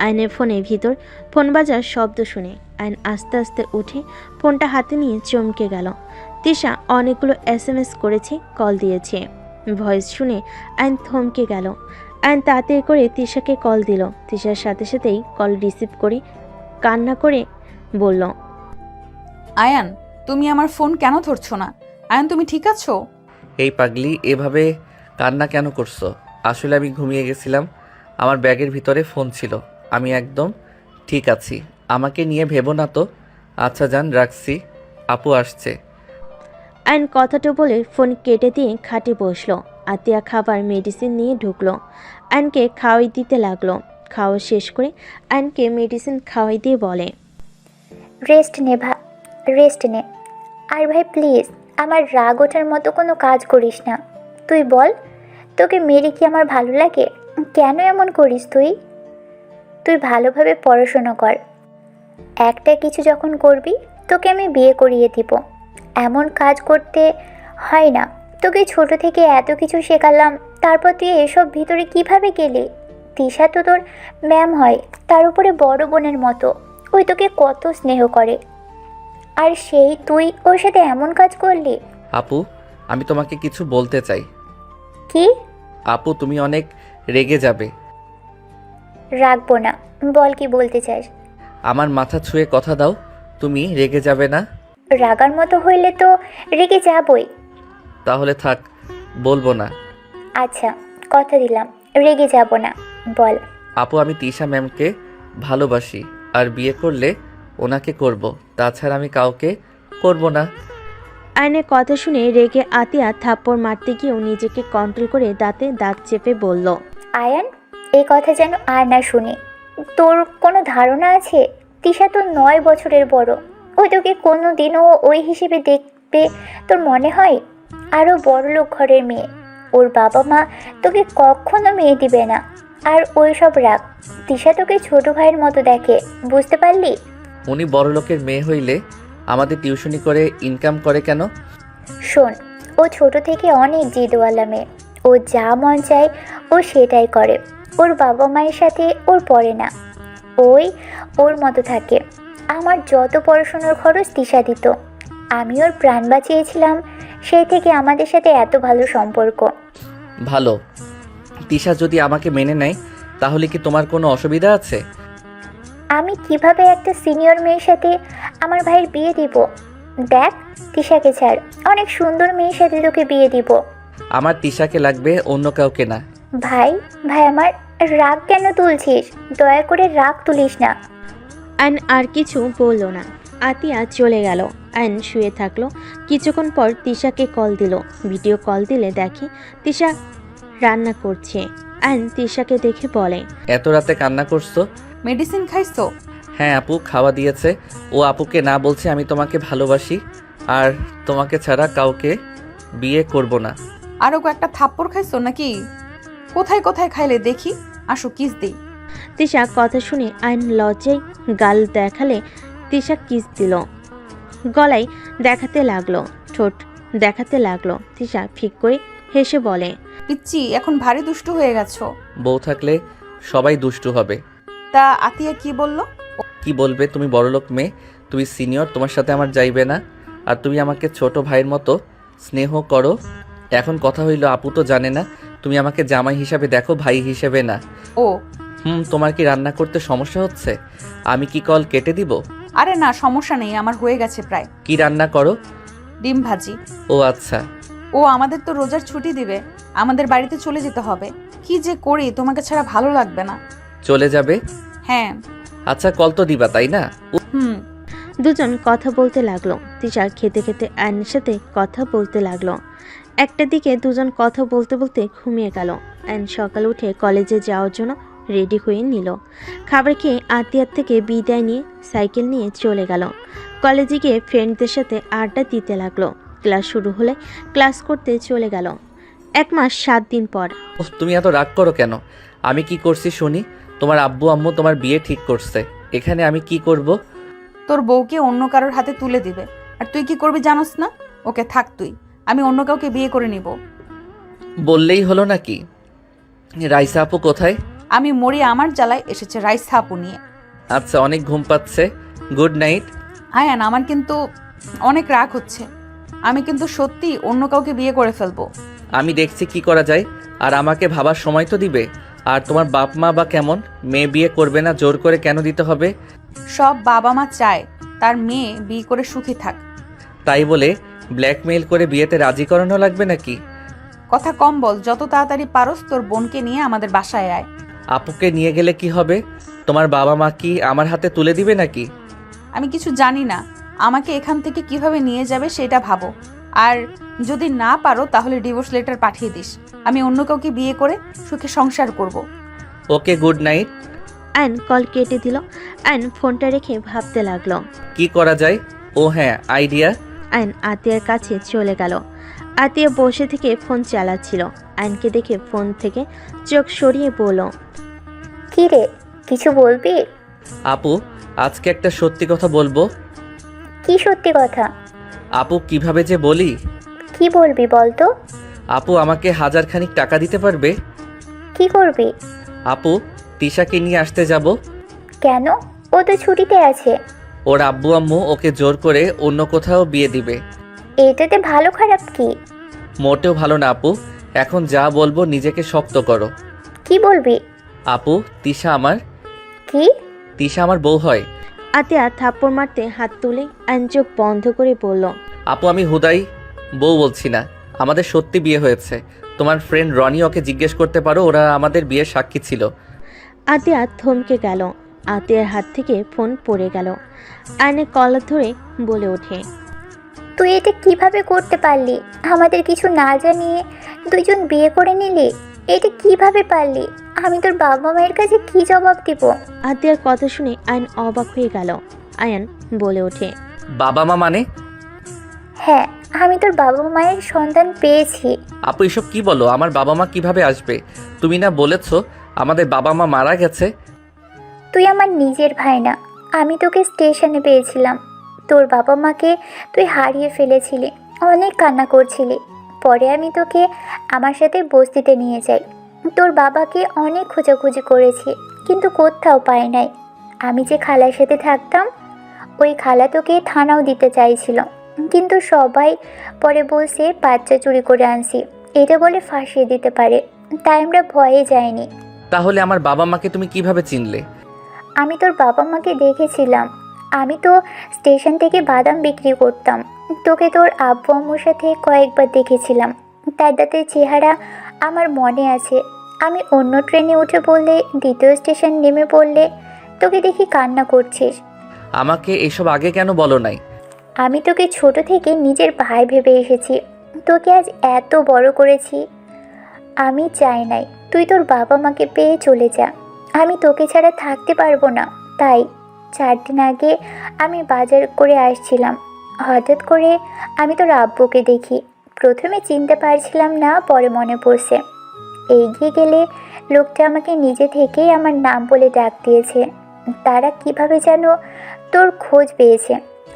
আয়নের ফোনের ভিতর ফোন বাজার শব্দ শুনে আয়ন আস্তে আস্তে উঠে ফোনটা হাতে নিয়ে চমকে গেল। তিশা অনেকগুলো SMS করেছে, কল দিয়েছে। ভয়েস শুনে আয়ন থমকে গেল। আয়ন তাড়াতাড়ি করে তিশাকে কল দিল। তিশার সাথে সাথেই কল রিসিভ করে কান্না করে বলল, আয়ান, তুমি আমার ফোন কেন ধরছো না? আয়ান, তুমি ঠিক আছো? এই পাগলি, এভাবে কান্না কেন করছো? আসলে আমি ঘুমিয়ে গেছিলাম, আমার ব্যাগের ভিতরে ফোন ছিল, আমি একদম ঠিক আছি, আমাকে নিয়ে ভেবো না তো। আচ্ছা যান, রাখছি, আপু আসছে। আয়ন কথাটা বলে ফোন কেটে দিয়ে খাটে বসলো। আতিয়া খাবার মেডিসিন নিয়ে ঢুকলো। আয়নকে খাওয়াই দিতে লাগলো। খাওয়া শেষ করে আয়নকে মেডিসিন খাওয়াই দিয়ে বলে, রেস্ট নে। আর ভাই প্লিজ, আমার রাগ ওঠার মতো কোনো কাজ করিস না। তুই বল, তোকে মেরে কি আমার ভালো লাগে? কেন এমন করিস তুই? তুই ভালোভাবে পড়াশোনা কর। একটা কিছু যখন করবি তোকে আমি বিয়ে করিয়ে দিব। এমন কাজ করতে হয় না। তোকে ছোট থেকে এত কিছু শেখালাম, তারপর তুই এসব ভিতরে কিভাবে গেলি? তিশা তো তোর ম্যাম হয়, তার উপরে বড় বোনের মতো। ওই তোকে কত স্নেহ করে, আর সেই তুই ওর সাথে এমন কাজ করলি। আপু, আমি তোমাকে কিছু বলতে চাই। কি? আপু, তুমি অনেক রেগে যাবে। রাখবো না, বল কি বলতে চাস। আমার মাথা ছুঁয়ে কথা দাও, তুমি রেগে যাবে না। রাগার মতো হইলে তো রেগে যাবই। তাহলে থাক, বলবো না। আচ্ছা, কথা দিলাম, রেগে যাব না, বল। আপু, আমি তিশা ম্যামকে ভালোবাসি, আর বিয়ে করলে ওনাকে করব, তাছাড়া আমি কাউকে করব না। আয়নের কথা শুনে রেগে আতিয়া থাপ্পড় মারতে গিয়েও নিজেকে কন্ট্রোল করে দাঁতে দাঁত চেপে বলল, আয়ান, এই কথা যেন আর না শুনি। তোর কোনো ধারণা আছে? তিশা তো 9 বছরের বড়। ওই তোকে কোনো দিনও ওই হিসেবে দেখবে তোর মনে হয়? আরও বড়লোক ঘরের মেয়ে, ওর বাবা মা তোকে কখনো মেয়ে দিবে না। আর ওই সব রাগ, তিশা তোকে ছোট ভাইয়ের মতো দেখে, বুঝতে পারলি? উনি বড় লোকের মেয়ে হইলে আমাদের টিউশনি করে ইনকাম করে কেন? শোন, ও ছোট থেকে অনেক জিদওয়ালা মেয়ে। ও যা মন চায় ও সেটাই করে। ওর বাবা মায়ের সাথে ওর পড়ে না, ওর মতো থাকে। আমার যত পড়াশোনার খরচ তিশা দিত। আমি ওর প্রাণ বাঁচিয়েছিলাম, সেই থেকে আমাদের সাথে এত ভালো সম্পর্ক। ভালো। তিশা যদি আমাকে মেনে নেয় তাহলে কি তোমার কোনো অসুবিধা আছে? আমি কিভাবে একটা সিনিয়র মেয়ের সাথে আমার ভাইয়ের বিয়ে দিব? দেখ, তিশাকে ছাড়, অনেক সুন্দর মেয়ের সাথে তোকে বিয়ে দিব। আমার তিশাকে লাগবে, অন্য কাউকে না। ভাই, ভাই আমার, রাগ কেন তুলছিস? দয়া করে রাগ তুলিস না। আয়ন আর কিছু বলল না। আতিয়া চলে গেল। আয়ন শুয়ে থাকলো। কিছুক্ষণ পর তিশাকে কল দিল। ভিডিও কল দিলে দেখে তিশা রান্না করছে। আয়ন তিশাকে দেখে বলে, এত রাতে কান্না করছো? মেডিসিন খাইছো? হ্যাঁ আপু খাওয়া দিয়েছে। ও আপুকে না বলছে আমি তোমাকে ভালোবাসি আর তোমাকে ছাড়া কাউকে বিয়ে করব না। আরও কয়েকটা থাপ্পড় খাইছো নাকি? কোথায় কোথায় খাইলে দেখি, আসো কিস দিই। তিশা কথা শুনে আয়ন লজ্জায় গাল দেখালে তিশা কিস দিল। গলায় দেখাতে লাগলো, ঠোঁট দেখাতে লাগলো। তিশা ফিক করে হেসে বলে, পিচ্চি এখন ভারী দুষ্টু হয়ে গেছো। বউ থাকলে সবাই দুষ্টু হবে। তা আতিয়া কি বলল? কি বলবে, তুমি বড়লোক মেয়ে, তুমি সিনিয়র, তোমার সাথে আমার যাইবে না। আর তুমি আমাকে ছোট ভাইয়ের মতো স্নেহ করো। এখন কথা হইল আপু তো জানে না তুমি আমাকে জামাই হিসাবে দেখো, ভাই হিসেবে না। ও তোমার কি রান্না করতে সমস্যা হচ্ছে? আমি কি কল কেটে দিব? আরে না, সমস্যা নেই, আমার হয়ে গেছে প্রায়। কি রান্না করো? ডিম ভাজি। ও আচ্ছা। ও আমাদের তো রোজার ছুটি দিবে, আমাদের বাড়িতে চলে যেতে হবে। কি যে করি, তোমাকে ছাড়া ভালো লাগবে না। চলে যাবে? হ্যাঁ। আচ্ছা কল তো দিবা তাই না? হুম। দুজন কথা বলতে লাগলো। তিশা খেতে খেতে আয়নের সাথে কথা বলতে লাগলো। একটা দিকে দুজন কথা বলতে বলতে ঘুমিয়ে গেল। আয়ন সকালে উঠে কলেজে যাওয়ার জন্য রেডি হয়ে নিল। খাবার খেয়ে আতিয়ার থেকে বিদায় নিয়ে সাইকেল নিয়ে চলে গেল। কলেজে গিয়ে ফ্রেন্ডদের সাথে আড্ডা দিতে লাগলো। ক্লাস শুরু হলে ক্লাস করতে চলে গেল। 1 মাস 7 দিন পর। তুমি এত রাগ করো কেন? আমি কি করছি শুনি? তোমার আব্বু আম্মু তোমার বিয়ে ঠিক করছে, এখানে আমি কি করব? তোর বউকে অন্য কারোর হাতে তুলে দিবে, আর তুই কি করবি জানোস না? ওকে থাক তুই, আমি অন্য কাউকে বিয়ে করে নিব। বললেই হলো নাকি? রাইসা আপু কোথায়? আমি মরি আমার জ্বালায় এসেছে রাইসা আপু নিয়ে। আচ্ছা অনেক ঘুম পাচ্ছে, গুড নাইট। আয়ান, আমার কিন্তু অনেক রাগ হচ্ছে। আমি কিন্তু সত্যি অন্য কাউকে বিয়ে করে ফেলবো। আমি দেখছি কি করা যায়। আর আমাকে ভাবার সময় তো দিবে। আর তোমার বাপ মা বা কেমন? মেয়ে বিয়ে করবে না, জোর করে কেন দিতে হবে? সব বাবা মা চায় তার মেয়ে বিয়ে করে সুখী থাক। তাই বলে ব্ল্যাকমেইল করে বিয়েতে রাজি করানো লাগবে নাকি? কথা কম বল, যত তাড়াতাড়ি পারস তোর বোনকে নিয়ে আমাদের বাসায় আয়। আপুকে নিয়ে গেলে কি হবে? তোমার বাবা মা কি আমার হাতে তুলে দিবে নাকি? আমি কিছু জানি না, আমাকে এখান থেকে কিভাবে নিয়ে যাবে সেটা ভাবো। আর যদি না পারো তাহলে ডিভোর্স লেটার পাঠিয়ে দিস। আমি অন্য কাউকে বিয়ে করে সুখে সংসার করব। Okay good night. Ion call কেটে দিল। আয়ন ফোনটা রেখে ভাবতে লাগলো। কি করা যায়? ও হ্যাঁ, আইডিয়া। আয়ন আতিয়ার কাছে চলে গেল। আতিয়া বসে থেকে ফোন চালাচ্ছিল। আয়নকে দেখে ফোন থেকে চোখ সরিয়ে বলল, কি রে, কিছু বলবি? আপু আজকে একটা সত্যি কথা বলবো। কি সত্যি কথা? আপু কিভাবে যে বলি। কি বলবি বল তো? আপু আমাকে 1000 খানিক টাকা দিতে পারবে? কি করবি? আপু তিশাকে নিয়ে আসতে যাব। কেন? ও তো ছুটিতে আছে। ওর আব্বু আম্মু ওকে জোর করে অন্য কোথাও বিয়ে দিবে। এটাতে ভালো খারাপ কি? মোটেও ভালো না আপু। এখন যা বলবো নিজেকে শক্ত করো। কি বলবি? আপু তিশা আমার কি? তিশা আমার বউ হয়। আতিয়া থাপ্পড় মারতে হাত তুলে আয়ন চোখ বন্ধ করে বলল, আপু আমি হুদাই বউ বলছি না, আমাদের সত্যি বিয়ে হয়েছে। তোমার ফ্রেন্ড রনি, ওকে জিজ্ঞেস করতে পারো, ওরা আমাদের বিয়ের সাক্ষী ছিল। আতিয়া থমকে গেল। আতিয়ার হাত থেকে ফোন পড়ে গেল। আয়নের কলার ধরে বলে ওঠে, তুই এটা কিভাবে করতে পারলি? আমাদের কিছু না জানিয়ে দুইজন বিয়ে করে নিলি? এটা কিভাবে পারলি? আমি তোর বাবা মায়ের কাছে কি জবাব দিব? আতিয়ার কথা শুনে আয়ন অবাক হয়ে গেল। আয়ন বলে ওঠে, বাবা মা মানে? হ্যাঁ, আমি তোর বাবা মায়ের সন্তান পেয়েছি। আপু এসব কি বলো? আমার বাবা মা কিভাবে আসবে? তুমি না বলেছো আমাদের বাবা মা মারা গেছে? তুই আমার নিজের ভাই না। আমি তোকে স্টেশনে পেয়েছিলাম। তোর বাবা মাকে তুই হারিয়ে ফেলেছিলি, অনেক কান্না করছিলি। পরে আমি তোকে আমার সাথে বস্তিতে নিয়ে যাই। তোর বাবাকে অনেক খোঁজাখুঁজি করেছি, কিন্তু কোথাও পাই নাই। আমি যে খালার সাথে থাকতাম, ওই খালাতোকে থানাও দিতে চাইছিল, কিন্তু সবাই পরে বলছে বাচ্চা চুরি করে আনছি, এটা বলে ফাঁসিয়ে দিতে পারে, তাই আমরা ভয়ে যাইনি। তাহলে আমার বাবা মাকে তুমি কিভাবে চিনলে? আমি তোর বাবা মাকে দেখেছিলাম। আমি তো স্টেশন থেকে বাদাম বিক্রি করতাম, তোকে তোর আব্বু আম্মুর সাথে কয়েকবার দেখেছিলাম। তার দাঁতের চেহারা আমার মনে আছে। আমি অন্য ট্রেনে উঠে পড়লে, দ্বিতীয় স্টেশন নেমে পড়লে তোকে দেখি কান্না করছিস। আমাকে এসব আগে কেন বলো নাই? আমি তোকে ছোট থেকে নিজের ভাই ভেবে এসেছি, তোকে আজ এত বড় করেছি। আমি চাই নাই তুই তোর বাবা মাকে পেয়ে চলে যা। আমি তোকে ছাড়া থাকতে পারবো না। তাই 4 দিন আগে আমি বাজার করে আসছিলাম, হঠাৎ করে আমি তোর আব্বুকে দেখি। প্রথমে চিনতে পারছিলাম না, পরে মনে পড়ছে। এগিয়ে গেলে লোকটা আমাকে নিজে থেকেই আমার নাম বলে ডাক দিয়েছে। তারা কিভাবে যেন তোর খোঁজ পেয়েছে,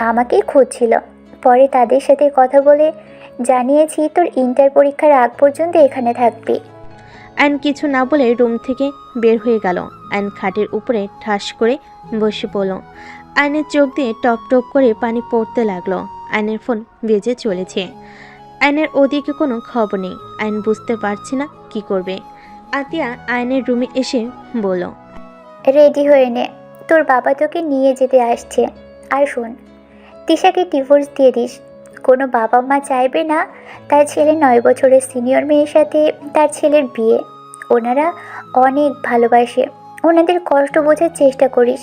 আমাকেই খুঁজছিল। পরে তাদের সাথে কথা বলে জানিয়েছি তোর ইন্টার পরীক্ষার আগ পর্যন্ত এখানে থাকবি। আয়ন কিছু না বলে রুম থেকে বের হয়ে গেল। আয়ন খাটের উপরে ঠাস করে বসে পড়ল। আয়নের চোখ দিয়ে টপ টপ করে পানি পড়তে লাগলো। আয়নের ফোন বেজে চলেছে। আয়নের ওদিকে কোনো খবর নেই। আয়ন বুঝতে পারছে না কি করবে। আতিয়া আয়নের রুমে এসে বলল, রেডি হয়ে নে, তোর বাবা তোকে নিয়ে যেতে আসছে। আর শোন, তিশাকে ডিভোর্স দিয়ে দিস। কোনো বাবা মা চাইবে না তার ছেলে 9 বছরের সিনিয়র মেয়ের সাথে তার ছেলের বিয়ে। ওনারা অনেক ভালোবাসে, ওনাদের কষ্ট বোঝার চেষ্টা করিস।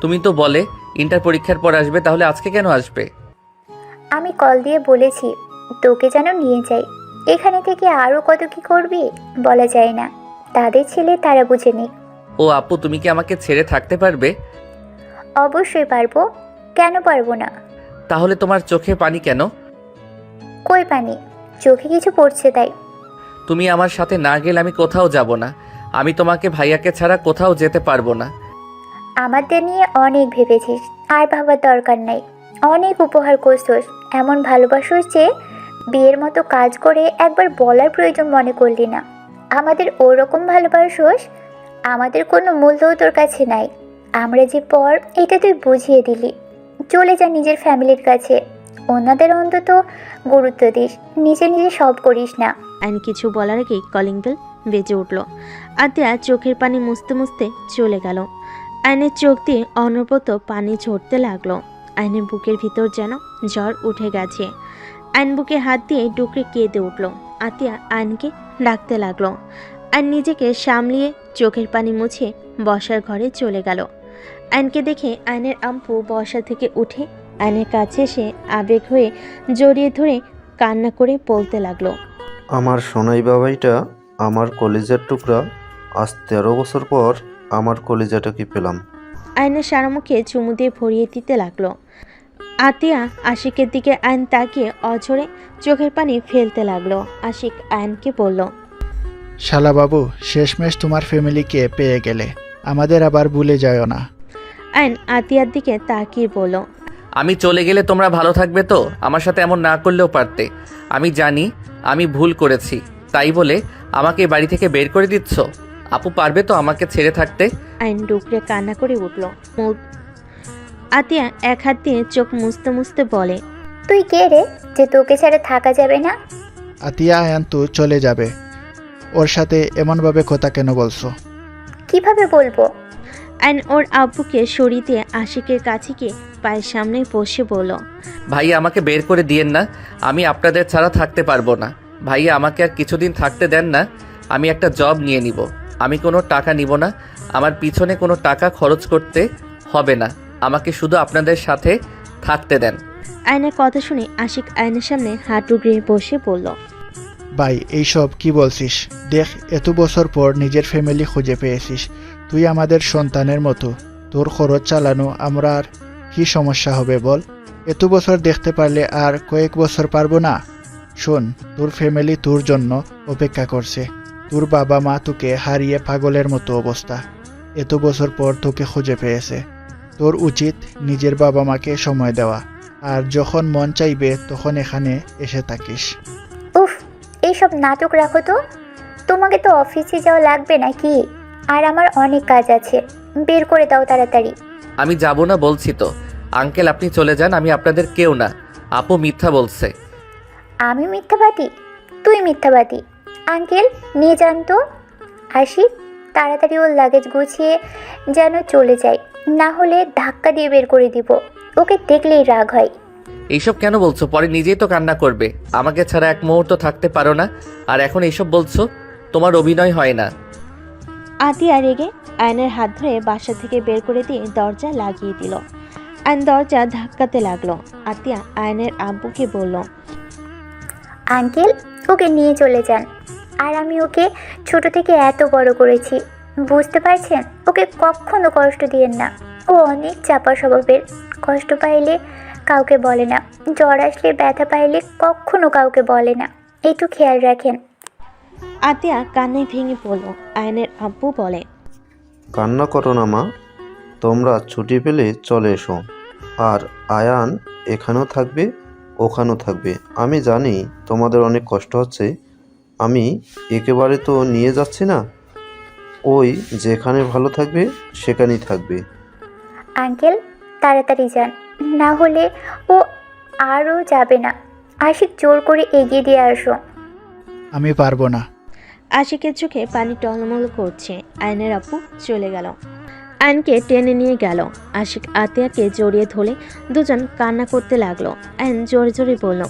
তুমি তো বলে ইন্টার পরীক্ষার পর আসবে, তাহলে আজকে কেন আসবে? আমি কল দিয়ে বলেছি তোকে যেন নিয়ে যাই। এখানে থেকে আরও কত কি করবি বলা যায় না, তাদের ছেলে তারা বুঝে নিক। ও আপু, তুমি কি আমাকে ছেড়ে থাকতে পারবে? অবশ্যই পারবো, কেন পারবো না? তাহলে তোমার চোখে পানি কেন? কই পানি? চোখে কিছু পড়ছে তাই। তুমি আমার সাথে না গেলে আমি কোথাও যাব না। আমি তোমাকে ভাইয়াকে ছাড়া কোথাও যেতে পারবো না। আমাদের নিয়ে অনেক ভেবেছিস, আর ভাবার দরকার নাই। অনেক উপহার করছোস, এমন ভালোবাসোস যে বিয়ের মতো কাজ করে একবার বলার প্রয়োজন মনে করলি না। আমাদের ওরকম ভালোবাসোস, আমাদের কোনো মূল্যও তোর কাছে নাই। আমরা যে পর এটা তুই বুঝিয়ে দিলি। চলে যা নিজের ফ্যামিলির কাছে, ওনাদের অন্তত গুরুত্ব দিস, নিজে নিজে সব করিস না। আয়ন কিছু বলার আগেই কলিং বেল বেজে উঠল। আতিয়া চোখের পানি মুছতে মুছতে চলে গেল। আয়নের চোখ দিয়ে অনবরত পানি ঝরতে লাগলো। আয়নের বুকের ভিতর যেন জ্বর উঠে গেছে। আয়ন বুকে হাত দিয়ে ডুকরে কেঁদে উঠল। আতিয়া আয়নকে ডাকতে লাগলো। আয়ন নিজেকে সামলিয়ে চোখের পানি মুছে বসার ঘরে চলে গেল। আয়নকে দেখে আয়নের আম্পু বসা থেকে উঠে আয়নের কাছে এসে আবেগ হয়ে জড়িয়ে ধরে কান্না করে বলতে লাগলো, আমার সোনাই বাবাইটা, আমার কলিজার টুকরা, আজ 13 বছর পর আমার কলিজাটাকে পেলাম। আয়নের সারা মুখে চুমু দিয়ে ভরিয়ে দিতে লাগলো। আতিয়া আশিকের দিকে আয়ন তাকিয়ে অঝরে চোখের পানি ফেলতে লাগলো। আশিক আয়নকে বলল, শালাবাবু, শেষমেশ তোমার ফ্যামিলিকে পেয়ে গেলে, আমাদের আবার ভুলে যাও না। আয়ন আতিয়ার দিকে তাকিয়ে বলল, আমি চলে গেলে তোমরা ভালো থাকবে তো? আমার সাথে এমন না করলেও পারতে। আমি জানি আমি ভুল করেছি, তাই বলে আমাকে বাড়ি থেকে বের করে দিচ্ছ? আপু পারবে তো আমাকে ছেড়ে থাকতে? আয়ন ডুকরে কান্না করে উঠল। আতিয়া এক হাত দিয়ে চোখ মুছতে মুছতে বলে, তুই কে রে যে তোকে ছাড়া থাকা যাবে না? আতিয়া আয়ান তো চলে যাবে, ওর সাথে এমনভাবে কথা কেন বলছো? কিভাবে বলবো? আয়ন ওর আব্বুকে সরিয়ে দিয়ে আশিকের কাছে গিয়ে পায়ের সামনে বসে বলল, ভাইয়া আমাকে বের করে দিয়েন না, আমি আপনাদের ছাড়া থাকতে পারবো না। ভাইয়া আমাকে আর কিছুদিন থাকতে দেন না, আমি একটা জব নিয়ে নিব। আমি কোনো টাকা নিব না, আমার পিছনে কোনো টাকা খরচ করতে হবে না, আমাকে শুধু আপনাদের সাথে থাকতে দেন। আয়নের কথা শুনে আশিক আয়নের সামনে হাঁটু গিয়ে বসে বলল, ভাই, এইসব কি বলছিস? দেখ, এত বছর পর নিজের ফ্যামিলি খুঁজে পেয়েছিস, তুই আমাদের সন্তানের মতো। তোর খরচ চালানো আমরা আর কি সমস্যা হবে বল? এত বছর দেখতে পারলে আর কয়েক বছর পারবো না? শোন, তোর ফ্যামিলি তোর জন্য অপেক্ষা করছে। তোর বাবা মা তোকে হারিয়ে পাগলের মতো অবস্থা, এত বছর পর তোকে খুঁজে পেয়েছে। তোর উচিত নিজের বাবা মাকে সময় দেওয়া, আর যখন মন চাইবে তখন এখানে এসে থাকিস। উফ, এইসব নাটক রাখো তো। তোমাকে তো অফিসে যাওয়া লাগবে নাকি? আর আমার অনেক কাজ আছে, বের করে দাও তাড়াতাড়ি। আমি যাব না বলছি তো, আঙ্কেল আপনি চলে যান, আমি আপনাদের কেউ না। আপু মিথ্যা বলছে। আমি মিথ্যাবাদী? তুই মিথ্যাবাদী। আঙ্কেল নিয়ে যান তো। আশিক তাড়াতাড়ি ওর লাগেজ গুছিয়ে যেন চলে যায়, না হলে ধাক্কা দিয়ে বের করে দিব। ওকে দেখলেই রাগ হয়। এইসব কেন বলছো? পরে নিজেই তো কান্না করবে। আমাকে ছাড়া এক মুহূর্ত থাকতে পারো না, আর এখন এইসব বলছো? তোমার অভিনয় হয় না। আতিয়া রেগে আয়নের হাত ধরে বাসা থেকে বের করে দিয়ে দরজা লাগিয়ে দিল। আয়ন দরজা ধাক্কাতে লাগলো। আতিয়া আয়নের আব্বুকে বলল, আঙ্কেল ওকে নিয়ে চলে যান। আর আমি ওকে ছোট থেকে এত বড় করেছি, বুঝতে পারছেন? ওকে কখনো কষ্ট দিয়েন না। ও অনেক চাপা স্বভাবের। কষ্ট পাইলে কাউকে বলে না, জ্বর আসলে ব্যথা পাইলে কখনো কাউকে বলে না। একটু খেয়াল রাখেন। আতিয়া কান্নায় ভেঙে পড়ল। আয়নের আব্বু বলে, কান্না করো না মা, তোমরা ছুটি পেলে চলে এসো। আর আয়ান এখানেও থাকবে, ওখানেও থাকবে। আমি জানি তোমাদের অনেক কষ্ট হচ্ছে। আমি একেবারে তো নিয়ে যাচ্ছি না, ওই যেখানে ভালো থাকবে সেখানেই থাকবে। আঙ্কেল তাড়াতাড়ি যান, না হলে ও আরও যাবে না। আশিক জোর করে এগিয়ে দিয়ে আসো। আমি পারবো না। আশিকের চোখে পানি টলমল করছে। আয়নের আব্বু চলে গেল। আয়নকে টেনে নিয়ে গেল। আশিক আতিয়াকে জড়িয়ে ধরে দুজন কান্না করতে লাগলো। আয়ন জোরে জোরে বলল,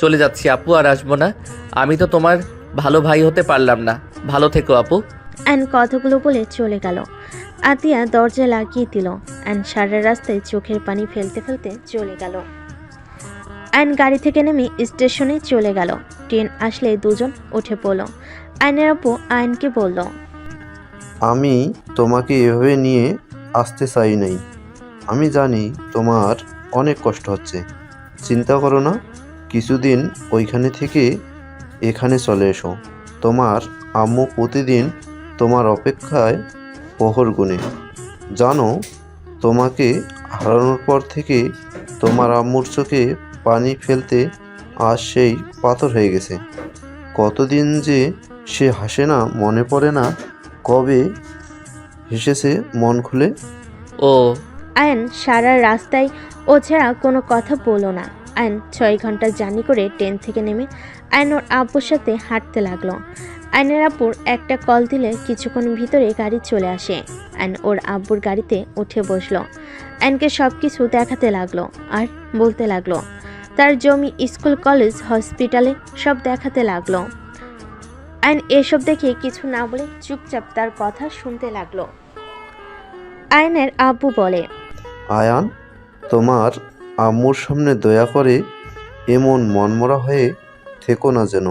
চলে যাচ্ছি আপু, আর আসবো না। আমি তো তোমার ভালো ভাই হতে পারলাম না। ভালো থেকো আপু। আয়ন কথাগুলো বলে চলে গেল। আতিয়া দরজা লাগিয়ে দিল। আয়ন সারা রাস্তায় চোখের পানি ফেলতে ফেলতে চলে গেল। আয়ন গাড়ি থেকে নেমে স্টেশনে চলে গেল। ট্রেন আসলে দুজন উঠে পড়ল। আয়নের আব্বু আয়নকে বলল, আমি তোমাকে এভাবে নিয়ে আসতে চাই নাই। আমি জানি তোমার অনেক কষ্ট হচ্ছে। চিন্তা করো না, কিছুদিন ওইখানে থেকে এখানে চলে এসো। তোমার আম্মু প্রতিদিন তোমার অপেক্ষায় প্রহর গুনে। জানো, তোমাকে হারানোর পর থেকে তোমার আম্মুর চোখে পানি ফেলতে আজ সেই পাথর হয়ে গেছে। কতদিন যে সে হাসে না, মনে পড়ে না কবে হেসেছে মন খুলে। ও আয়ন সারা রাস্তায় ও ছাড়া কোনো কথা বলল না। আয়ন 6 ঘন্টা জার্নি করে ট্রেন থেকে নেমে আয়ন ওর আব্বুর সাথে হাঁটতে লাগলো। আয়নের আব্বুর একটা কল দিলে কিছুক্ষণ ভিতরে গাড়ি চলে আসে। আয়ন ওর আব্বুর গাড়িতে উঠে বসলো। আয়নকে সব কিছু দেখাতে লাগলো আর বলতে লাগলো তার জমি, স্কুল, কলেজ, হসপিটালে সব দেখাতে লাগলো। আয়ন এসব দেখে কিছু না বলে চুপচাপ তার কথা শুনতে লাগলো। আয়নের আব্বু বলে, আয়ান, তোমার আম্মুর সামনে দয়া করে এমন মনমরা হয়ে থেকো না যেন।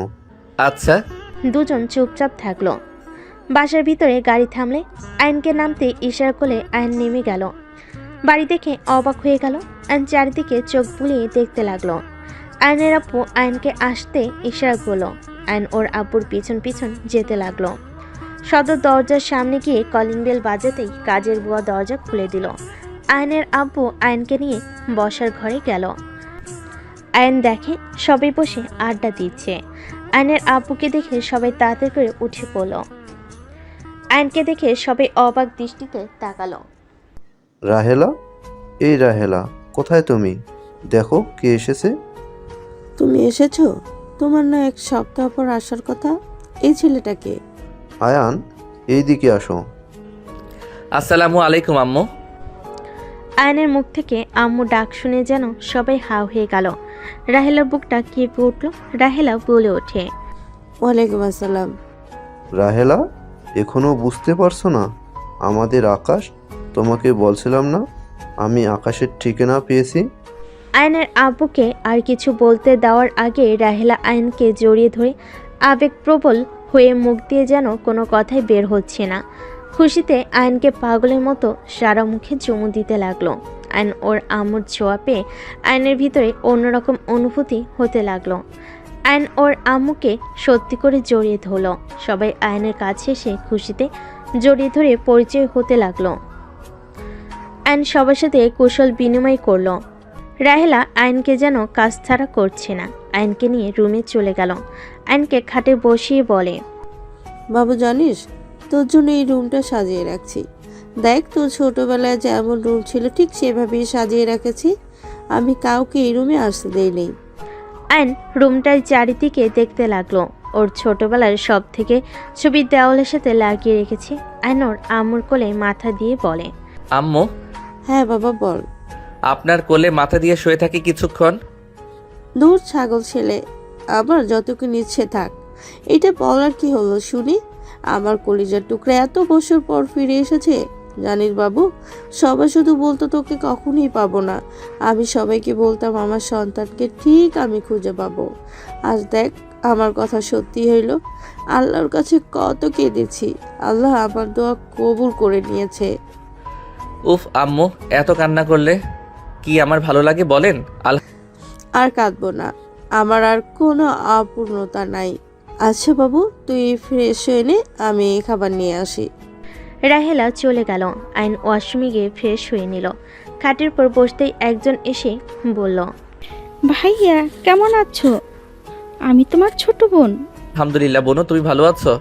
আচ্ছা। দুজন চুপচাপ থাকলো। বাসার ভিতরে গাড়ি থামলে আয়নকে নামতে ইশারা করলে আয়ন নেমে গেল। বাড়ি দেখে অবাক হয়ে গেল। আয়ন চারিদিকে চোখ বুলিয়ে দেখতে লাগলো। আয়নের আব্বু আয়নকে আসতে ইশারা করলো। আয়ন ওর আব্বুর পিছন পিছন যেতে লাগলো। সদর দরজার সামনে গিয়ে কলিং বেল বাজাতেই কাজের বুয়া দরজা খুলে দিল। আয়নের আব্বু আয়নকে নিয়ে বসার ঘরে গেল। আয়ন দেখে সবাই বসে আড্ডা দিচ্ছে। আয়নের আব্বুকে দেখে সবাই তাড়াতাড়ি করে উঠে পড়ল। আয়নকে দেখে সবাই অবাক দৃষ্টিতে তাকালো। রাহেলা, এই রাহেলা, কোথায় তুমি? দেখো কে এসেছে। তুমি এসেছো? তোমার না এক সপ্তাহ পর আসার কথা। এই ছেলেটাকে। আয়ান, এই দিকে আসো। আসসালামু আলাইকুম আম্মু। আয়নের মুখ থেকে আম্মু ডাক শুনে যেন সবাই হাও হয়ে গেল। রাহেলার বুকটা কেঁপে উঠল। রাহেলা বলে ওঠে, ওয়ালাইকুম আসসালাম। রাহেলা, এখনো বুঝতে পারছো না? আমাদের আকাশ। তোমাকে বলছিলাম না আমি আকাশের ঠিকানা পেয়েছি। আয়নের আব্বুকে আর কিছু বলতে দেওয়ার আগে রাহেলা আয়নকে জড়িয়ে ধরে আবেগপ্রবল হয়ে মুখ দিয়ে যেন কোনো কথাই বের হচ্ছে না। খুশিতে আয়নকে পাগলের মতো সারা মুখে চুমু দিতে লাগলো। আয়ন ওর আম্মুর ছোঁয়া পেয়ে আয়নের ভিতরে অন্যরকম অনুভূতি হতে লাগলো। আয়ন ওর আম্মুকে সত্যি করে জড়িয়ে ধরল। সবাই আয়নের কাছে এসে খুশিতে জড়িয়ে ধরে পরিচয় হতে লাগলো। আয়ন সবার সাথে কুশল বিনিময় করলো। রাহেলা আয়নকে যেন কাজ ছাড়া করছে না। আয়নকে নিয়ে রুমে চলে গেল। আয়নকে খাটে বসিয়ে বলে, বাবু জানিস, তোর জন্য এই রুমটা সাজিয়ে রাখছি। দেখ, তোর ছোটবেলায় যেমন রুম ছিল ঠিক সেভাবেই সাজিয়ে রেখেছি। আমি কাউকে এই রুমে আসতে দেইনি। আয়ন রুমটার চারিদিকে দেখতে লাগলো। ওর ছোটবেলার সব থেকে ছবি দেওয়ালের সাথে লাগিয়ে রেখেছে। আয়ন ওর আম্মুর কোলে মাথা দিয়ে বলে, আম্মু, হ্যাঁ বাবা বল। আপনার কোলে মাথা দিয়ে শুয়ে থাকি কিছুক্ষণ। দূর ছাগল ছেলে, আমার যতক্ষণ ইচ্ছে থাক। এটা বলার কি হলো শুনি? আমার কলিজার টুকরা এত বছর পর ফিরে এসেছে। জানিস বাবু, সবাই শুধু বলতো তোকে কখনোই পাবো না। আমি সবাইকে বলতাম আমার সন্তানকে ঠিক আমি খুঁজে পাবো। আজ দেখ, আমার কথা সত্যি হইল। আল্লাহর কাছে কত কেঁদেছি, আল্লাহ আমার দোয়া কবুল করে নিয়েছে। উফ আম্মু, এত কান্না করলে কি আমার ভালো লাগে বলেন? আর কাঁদবো না, আমার আর কোনো অপূর্ণতা নাই। আচ্ছা বাবু, তুই ফ্রেশ হয়ে নে, আমি খাবার নিয়ে আসি। রাহেলা চলে গেল। আইন ওয়াশরুমে গিয়ে ফ্রেশ হয়ে নিল। খাটের পর বসতেই একজন এসে বলল, ভাইয়া কেমন আছো? আমি তোমার ছোট বোন। আলহামদুলিল্লাহ বোনু, তুমি ভালো আছো?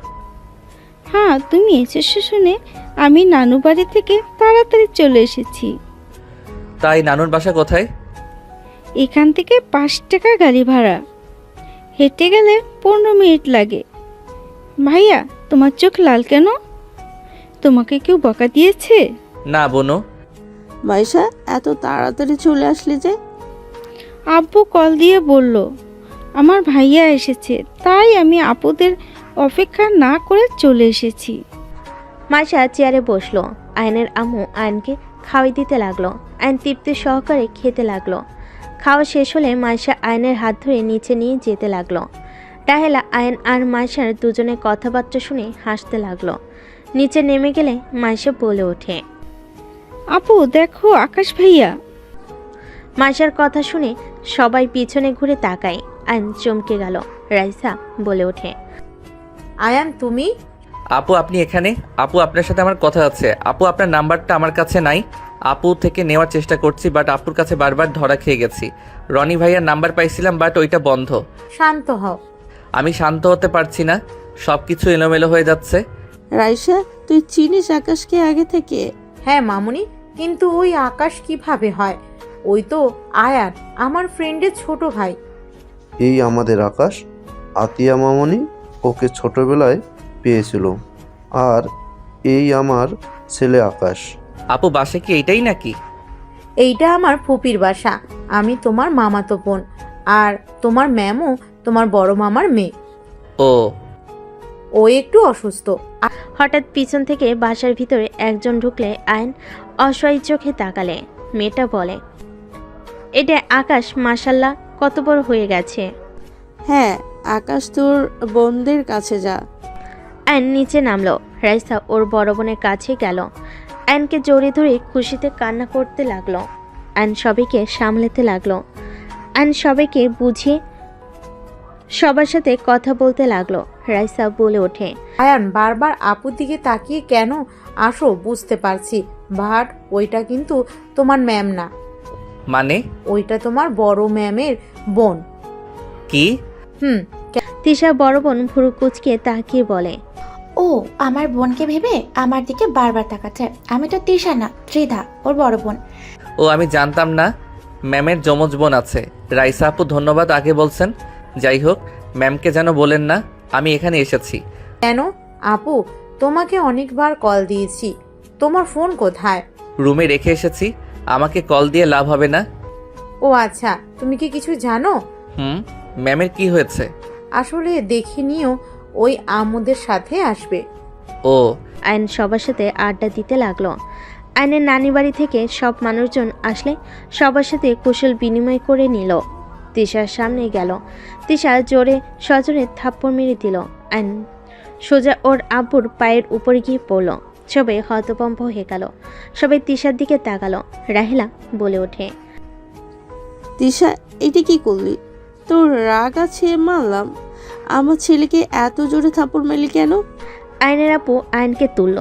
হ্যাঁ, তুমি এসেছো শুনে আমি নানু বাড়ি থেকে তাড়াতাড়ি চলে এসেছি। তাই নানুর বাসা কোথায়? এখান থেকে 5 টাকা গাড়ি ভাড়া, হেঁটে গেলে 15 মিনিট লাগে। ভাইয়া, তোমার চোখ লাল কেন? তোমাকে কেউ বকা দিয়েছে? না বোনু। মাইশা, এত তাড়াতাড়ি চলে আসলি যে? আব্বু কল দিয়ে বলল আমার ভাইয়া এসেছে, তাই আমি আপুদের অপেক্ষা না করে চলে এসেছি। মাইশা চেয়ারে বসলো। আয়নের আম্মু আয়নকে খাওয়াই দিতে লাগলো। আয়ন তৃপ্তি সহকারে খেতে লাগলো। খাওয়া শেষ হলে মাইশা আয়নের হাত ধরে নিচে নিয়ে যেতে লাগলো। রাহেলা আয়ন আর মাইশার দুজনের কথাবার্তা শুনে হাসতে লাগলো। নিচে নেমে গেলে মাইশা বলে ওঠে, আপু দেখো আকাশ ভাইয়া। মাইশার কথা শুনে সবাই পিছনে ঘুরে তাকায়। আয়ন চমকে গেল। রাইসা বলে ওঠে, আয়ান তুমি? আপু আপনি এখানে? আপু আপনার সাথে আমার কথা আছে। আপু আপনার নাম্বারটা আমার কাছে নাই। আপু থেকে নেওয়ার চেষ্টা করছি, বাট আপুর কাছে বারবার ধরা খেয়ে গেছি। রনি ভাইয়ার নাম্বার পাইছিলাম, বাট ওইটা বন্ধ। শান্ত হও। আমি শান্ত হতে পারছি না, সব কিছু এলোমেলো হয়ে যাচ্ছে। রাইসা, তুই চিনিস আকাশকে আগে থেকে? হ্যাঁ মামুনি, কিন্তু ওই আকাশ কিভাবে হয়? ওই তো আয়ান, আমার ফ্রেন্ডের ছোট ভাই। এই আমাদের আকাশ। আতিয়া মামনি ওকে ছোটবেলায় পেয়েছিল। আর এই আমার ছেলে আকাশ। আপু বাসে কি এইটাই নাকি? এইটা আমার ফুপির বাসা। আমি তোমার মামাতো বোন, আর তোমার ম্যামও তোমার বড় মামার মেয়ে। ও ও একটু অসুস্থ। হঠাৎ পিছন থেকে বাসার ভিতরে একজন ঢুকলে আয়ন অসহায় চোখে তাকালে। মেয়েটা বলে, এটা আকাশ, মাশাল্লাহ কত বড় হয়ে গেছে। হ্যাঁ, আকাশ তোর বোনদের কাছে যা। আয়ন নিচে নামলো। রাইসা ওর বড় বোনের কাছে গেল। আয়নকে জড়িয়ে ধরে খুশিতে কান্না করতে লাগলো। আয়ন সবাইকে সামলাতে লাগলো। আয়ন সবাইকে বুঝিয়ে সবার সাথে কথা বলতে লাগলো। রাইসা বলে ওঠে, আয়ান বারবার আপুর দিকে তাকিয়ে কেন আসো বুঝতে পারছি, বাট ওইটা কিন্তু তোমার ম্যাম না। মানে? ওইটা তোমার বড় ম্যামের বোন। কি? তিশা বড় বোন ভুরু কুচকে তাকিয়ে বলে, ও আমার বোনকে ভেবে আমার দিকে বারবার তাকাচ্ছে। আমি তো তৃষা না, ত্রিধা, ওর বড় বোন। ও আমি জানতাম না ম্যামের যমজ বোন আছে। রাইসা আপু ধন্যবাদ আগে বলছেন। যাই হোক, ম্যামকে যেন বলেন না আমি এখানে এসেছি। কেন আপু, তোমাকে অনেকবার কল দিয়েছি, তোমার ফোন কোথায়? রুমে রেখে এসেছি, আমাকে কল দিয়ে লাভ হবে না। ও আচ্ছা, তুমি কি কিছু জানো? ম্যামের কি হয়েছে? আসলে দেখে নিও, ওই আমুদের সাথে আসবে। ও। আয়ন সবার সাথে আড্ডা দিতে লাগলো। আয়নের নানি বাড়ি থেকে সব মানুষজন আসলে সবার সাথে কুশল বিনিময় করে নিল। তিশার সামনে গেল। তিশা জোরে সজোরে থাপ্পড় মেরে দিল। আয়ন সোজা ওর আব্বুর পায়ের উপরে গিয়ে পড়ল। সবাই হতভম্ব হয়ে গেল। সবাই তিশার দিকে তাকালো। রাহেলা বলে ওঠে, তিশা, এটা কি করলি? তোর রাগ আছে মানলাম, আমার ছেলেকে এত জোরে থাপ্পড় মারলি কেন? আয়নের আপু আয়নকে তুলল।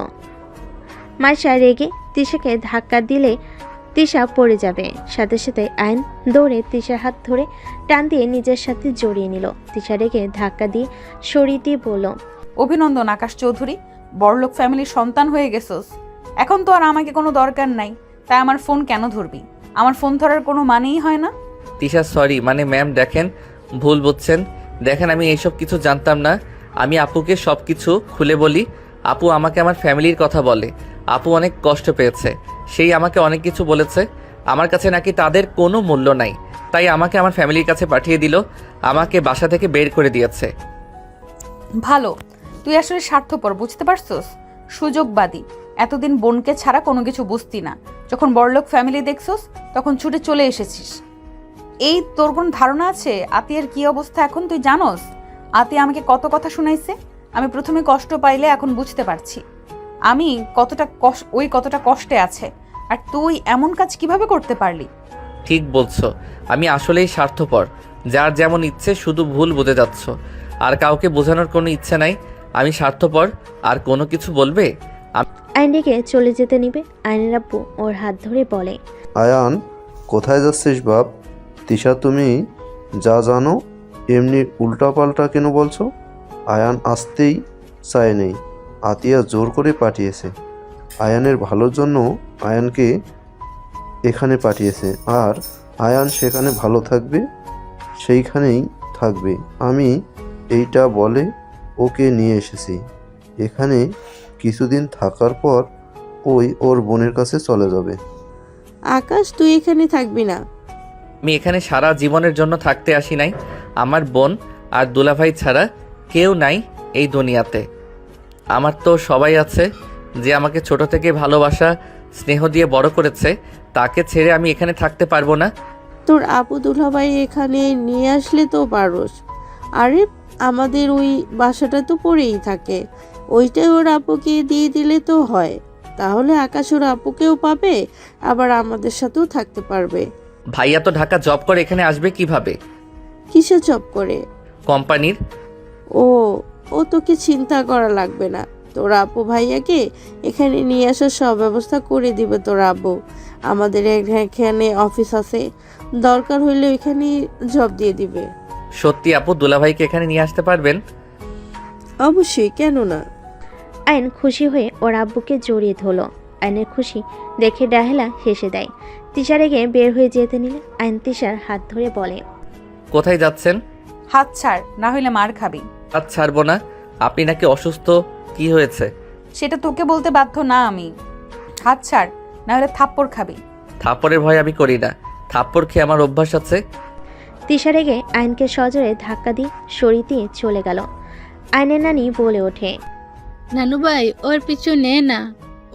মাইশা রেগে তিশাকে ধাক্কা দিলে তিশা পড়ে যাবে। সাথে সাথে আয়ন দৌড়ে তিশার হাত ধরে টান দিয়ে নিজের সাথে জড়িয়ে নিল। তিশা রেগে ধাক্কা দিয়ে সরিয়ে দিয়ে বলল, অভিনন্দন আকাশ চৌধুরী, বড়লোক ফ্যামিলির সন্তান হয়ে গেছস। এখন তো আর আমাকে কোনো দরকার নাই, তাই আমার ফোন কেন ধরবি? আমার ফোন ধরার কোনো মানেই হয় না। তিশা সরি, মানে ম্যাম দেখেন, ভুল বুঝছেন। দেখেন আমি এইসব কিছু জানতাম না। আমি আপুকে সব কিছু খুলে বলি। আপু আমাকে আমার ফ্যামিলির কথা বলে। আপু অনেক কষ্ট পেয়েছে, সেই আমাকে অনেক কিছু বলেছে। আমার কাছে নাকি তাদের কোনো মূল্য নাই, তাই আমাকে আমার ফ্যামিলির কাছে পাঠিয়ে দিল, আমাকে বাসা থেকে বের করে দিয়েছে। ভালো, তুই আসলে স্বার্থপর, বুঝতে পারছস? সুযোগবাদী। এতদিন বোনকে ছাড়া কোনো কিছু বুঝতি না, যখন বড়লোক ফ্যামিলি দেখছস তখন ছুটে চলে এসেছিস। এই তোর কোন ধারণা আছে আতিয়ার কি অবস্থা এখন তুই জানোস? আতিয়া আমাকে কত কথা শুনাইছে। আমি প্রথমে কষ্ট পাইলে এখন বুঝতে পারছি আমি কতটা কষ্টে আছে। আর তুই এমন কাজ কিভাবে করতে পারলি? ঠিক বলছো, আমি আসলেই স্বার্থপর। যার যেমন ইচ্ছে শুধু ভুল বুঝে যাচ্ছ, আর কাউকে বোঝানোর কোনো ইচ্ছে নাই। আমি স্বার্থপর, আর কোনো কিছু বলবে? আইনকে চলে যেতে নিবে, আইনের আব্বু ওর হাত ধরে বলে, আয়ান, কোথায় যাচ্ছিস বাপ? তিশা, তুমি যা জানো এমনি উল্টাপাল্টা কেন বলছো? আয়ান আসতেই চায় নেই, আতিয়া জোর করে পাঠিয়েছে। আয়ানের ভালোর জন্য আয়ানকে এখানে পাঠিয়েছে, আর আয়ান সেখানে ভালো থাকবে, সেইখানেই থাকবে। আমি এইটা বলে ওকে নিয়ে এসেছি। এখানে কিছুদিন থাকার পর ওর বোনের কাছে চলে যাবে। আকাশ, তুই এখানে থাকবি না। আমি এখানে সারা জীবনের জন্য থাকতে আসি নাই। আমার বোন আর দুলাভাই ছাড়া কেউ নাই এই দুনিয়াতে। আমার তো সবাই আছে, যে আমাকে ছোট থেকে ভালোবাসা স্নেহ দিয়ে বড় করেছে। তাকে ছেড়ে আমি এখানে থাকতে পারবো না। তোর আপু দুলাভাই এখানে নিয়ে আসলে তো পারোস। আরে আমাদের ওই বাসাটা তো পড়েই থাকে, ওইটাই ওর আপুকে দিয়ে দিলে তো হয়। তাহলে আকাশ ওর আপুকেও পাবে, আবার আমাদের সাথেও থাকতে পারবে। ভাইয়া তো ঢাকা জব করে, এখানে আসবে কিভাবে? কিসে জব করে? কোম্পানির। ও তোকে চিন্তা করা লাগবে না। তোর আপু ভাইয়াকে এখানে নিয়ে আসার সব ব্যবস্থা করে দিবে তোর আব্বু। আমাদের এখানে অফিস আছে, দরকার হইলে ওইখানে জব দিয়ে দিবে। সত্যি আপু দুলাভাইকে এখানে নিয়ে আসতে পারবেন? অবশ্যই, কেন না। আইন খুশি হয়ে ওর আব্বুকে জড়িয়ে ধরল। আইনের খুশি দেখে ডাহেলা হেসে দেয়। তিশা রেগে বের হয়ে যেতে নিলে আইন তিশার হাত ধরে বলে, কোথায় যাচ্ছেন? হাত ছাড়, না হইলে মার খাবি। হাত ছাড়বো না। আপনি নাকি অসুস্থ, কি হয়েছে? সেটা তোকে বলতে বাধ্য না আমি। হাত ছাড়, না হলে থাপ্পড় খাবি। থাপ্পড়ের ভয় আমি করি না, থাপ্পড় খেয়ে আমার অভ্যাস আছে। তিশা রেগে আইনকে সজোরে ধাক্কা দিয়ে সরিয়ে দিয়ে চলে গেল। আইনের নানি বলে ওঠে, নানু ভাই ওর পিছু নে না,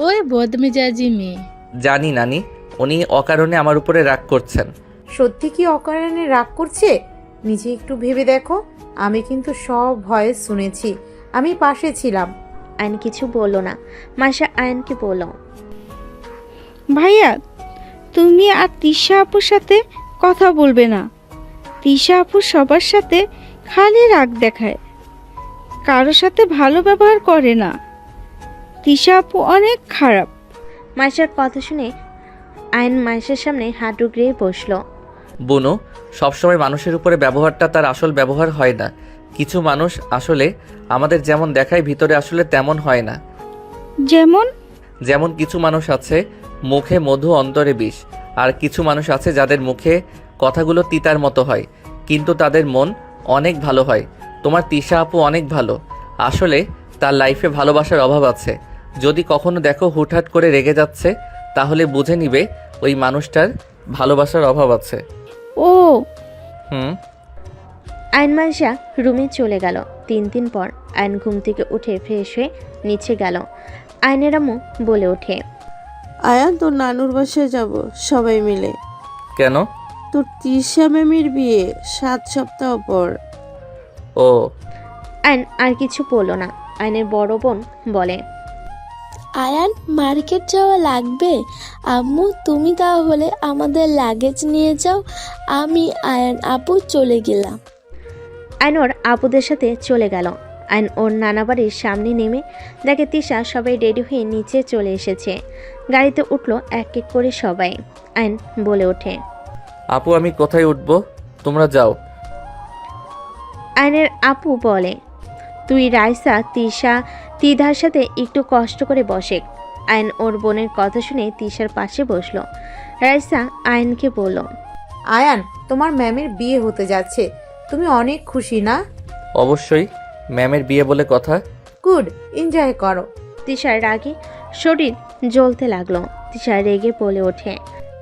ওই বদমেজাজি মেয়ে। জানি নানি, উনি অকারণে আমার উপরে রাগ করছেন। সত্যি কি অকারণে রাগ করছে? নিজে একটু ভেবে দেখো, আমি কিন্তু সব ভয়েস শুনেছি, আমি পাশে ছিলাম। আইন কিছু বলল না। মাসা আইনকে বলল, ভাইয়া তুমি আর তিশা আপুর সাথে কথা বলবে না। তিশা আপু সবার সাথে খালি রাগ দেখায়, কারোর সাথে ভালো ব্যবহার করে না। তিশা আপু অনেক খারাপ। মাসার কথা শুনে আইন মাসের সামনে হাত উগড়ে বসলো। বুনু, সবসময় মানুষের উপরে ব্যবহারটা তার আসল ব্যবহার হয় না। কিছু মানুষ আসলে আমাদের যেমন দেখায় ভিতরে আসলে তেমন হয় না। যেমন কিছু মানুষ আছে মুখে মধু অন্তরে বিষ, আর কিছু মানুষ আছে যাদের মুখে কথাগুলো তিতার মতো হয়, কিন্তু তাদের মন অনেক ভালো হয়। তোমার তিশা আপু অনেক ভালো। আসলে তার লাইফে ভালোবাসার অভাব আছে। যদি কখনো দেখো হুটহাট করে রেগে যাচ্ছে, তাহলে বুঝে নিবে ওই মানুষটার ভালোবাসার অভাব আছে। ও আইন মাসা রুমে চলে গেল। 3 দিন পর আইন ঘুম থেকে উঠে ফ্রেশ হয়ে নিচে গেল। আইনের আম্মু বলে ওঠে, আয়ান, তোর নানুর বাসায় যাব সবাই মিলে। কেন? তোর তিশা ম্যামের বিয়ে 7 সপ্তাহ পর। ও। আইন আর কিছু বলল না। আইনের বড় বোন বলে, আয়ান, মার্কেট যাওয়া লাগবে? আম্মু, তুমি তাহলে আমাদের লাগেজ নিয়ে যাও, আমি আয়ান আপু চলে গেলাম। আইন ওর আপুদের সাথে চলে গেল। আইন ওর নানা বাড়ির সামনে নেমে দেখে তিশা সবাই রেডি হয়ে নিচে চলে এসেছে। গাড়িতে উঠলো এক এক করে সবাই। আইন বলে ওঠে, আপু আমি কোথায় উঠবো? তোমরা যাও। আইনের আপু বলে, তুই রাইসা তিশা তিধার সাথে একটু কষ্ট করে বসে, আয়ন ওর বোনের কথা শুনে তিশার পাশে বসলো। রাইসা আয়নকে বলল, আয়ান, তোমার ম্যামের বিয়ে হতে যাচ্ছে, তুমি অনেক খুশি না? অবশ্যই, ম্যামের বিয়ে বলে কথা। গুড, এনজয় করো। তিশার রাগে শরীর জ্বলতে লাগলো। তিশা রেগে বলে ওঠে,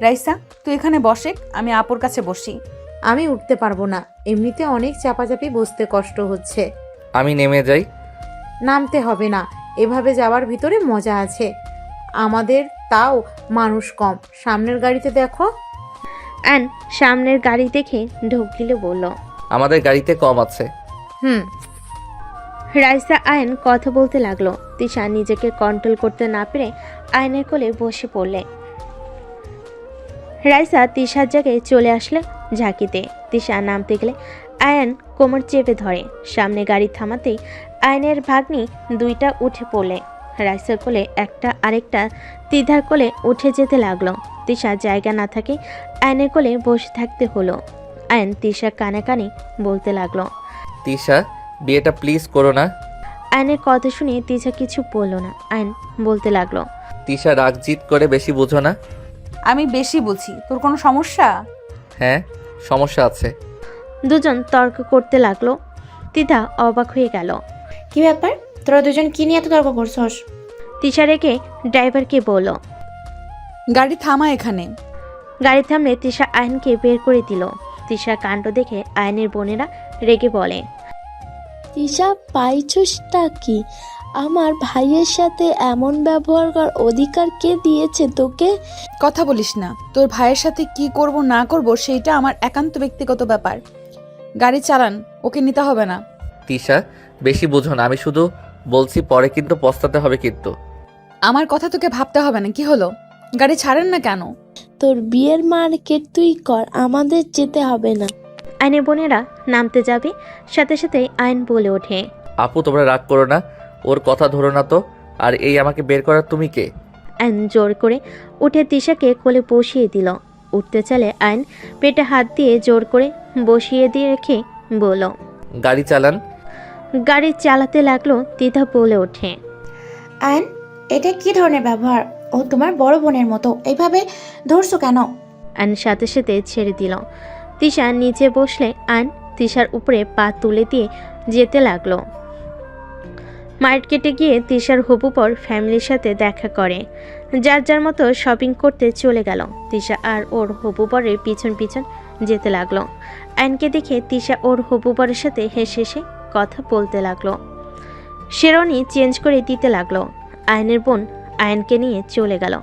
রাইসা তুই এখানে বসে, আমি আপুর কাছে বসি। আমি উঠতে পারবো না, এমনিতে অনেক চাপাচাপি বসতে কষ্ট হচ্ছে। আমি নেমে যাই। নামতে হবে না, এভাবে যাওয়ার ভিতরে মজা আছে। আমাদের তাও মানুষ কম, সামনের গাড়িতে দেখো। আয়ন সামনের গাড়ি দেখে ঢোক গিলে বলল, আমাদের গাড়িতে কম আছে। হুম। রাইসা আয়ন কথা বলতে লাগলো। তিশা নিজেকে কন্ট্রোল করতে না পেরে আয়নের কোলে বসে পড়লে। রাইসা তিশার জায়গায় চলে আসলে ঝাঁকিতে। তিশা নামতে গেলে আয়ন কোমর চেপে ধরে। সামনে গাড়ি থামাতেই আয়নের ভাগ্নি দুইটা উঠে পড়লে। রাইসার কোলে একটা, আরেকটা তিধার কোলে উঠে যেতে লাগলো। তিশা জায়গা না থাকে আয়নের কোলে বসে থাকতে হলো। আয়ন তিশা কানে কানে বলতে লাগলো, তিশা, বিয়েটা প্লিজ করো না। আয়নের কথা শুনে তিশা কিছু বলল না। আয়ন বলতে লাগলো, তিশা, রাগ জিত করে বেশি বুঝো না। আমি বেশি বুঝি, তোর কোনো সমস্যা? হ্যাঁ, সমস্যা আছে। দুজন তর্ক করতে লাগলো। তিধা অবাক হয়ে গেল। কি ব্যাপার, তোরা দুজন কি নিয়ে এত তর্ক করছস? তিশা রেগে ড্রাইভারকে বলল, গাড়ি থামা এখানে। গাড়ি থামলে তিশা আয়নকে বের করে দিল। তিশার কাণ্ড দেখে আয়নের বোনেরা রেগে বলে, তিশা, পাইছসটা কি? আমার ভাইয়ের সাথে এমন ব্যবহার করার অধিকার কে দিয়েছে তোকে? কথা বলিস না, তোর ভাইয়ের সাথে কি করব না করব সেইটা আমার একান্ত ব্যক্তিগত ব্যাপার। গাড়ি চালান, ওকে নিতে হবে না। তিশা, বেশি বুঝো না, আমি শুধু বলছি, পরে কিন্তু পস্তাতে হবে কিন্তু। আমার কথা তোকে ভাবতে হবে না, কি হলো? গাড়ি ছাড়েন না কেন? তোর বিয়ের মার্কেট তুই কর, আমাদের যেতে হবে না। আয়নের বোনেরা নামতে যাবে, সাথে সাথে আয়ন বলে ওঠে, আপু, তোমরা রাগ করো না, ওর কথা ধরো না তো। আর এই আমাকে বের করার তুমি কে? আয়ন জোর করে উঠে তিশাকে কোলে বসিয়ে দিল। উঠতে চালে আয়ন পেটে হাত দিয়ে জোর করে বসিয়ে দিয়ে রেখে বলল, গাড়ি চালান। গাড়ি চালাতে লাগলো। তিধা বলে ওঠে, আয়ন, এটা কি ধরনের ব্যবহার? ও তোমার বড় বোনের মতো, এইভাবে ধরছো কেন? আয়ন সাথে সাথে ছেড়ে দিল। তিশা নিচে বসলে আয়ন তিশার উপরে পা তুলে দিয়ে যেতে লাগলো। মার্কেটে গিয়ে তিশার হবু পর ফ্যামিলির সাথে দেখা করে। যার যার মতো শপিং করতে চলে গেল। তিশা আর ওর হবু বরের পিছন পিছন যেতে লাগলো। আয়নকে দেখে তিশা ওর হবু বরের সাথে হেসে হেসে কথা বলতে লাগলো। শেরওয়ানি চেঞ্জ করে দিতে লাগলো। আয়নের বোন আয়নকে নিয়ে চলে গেল।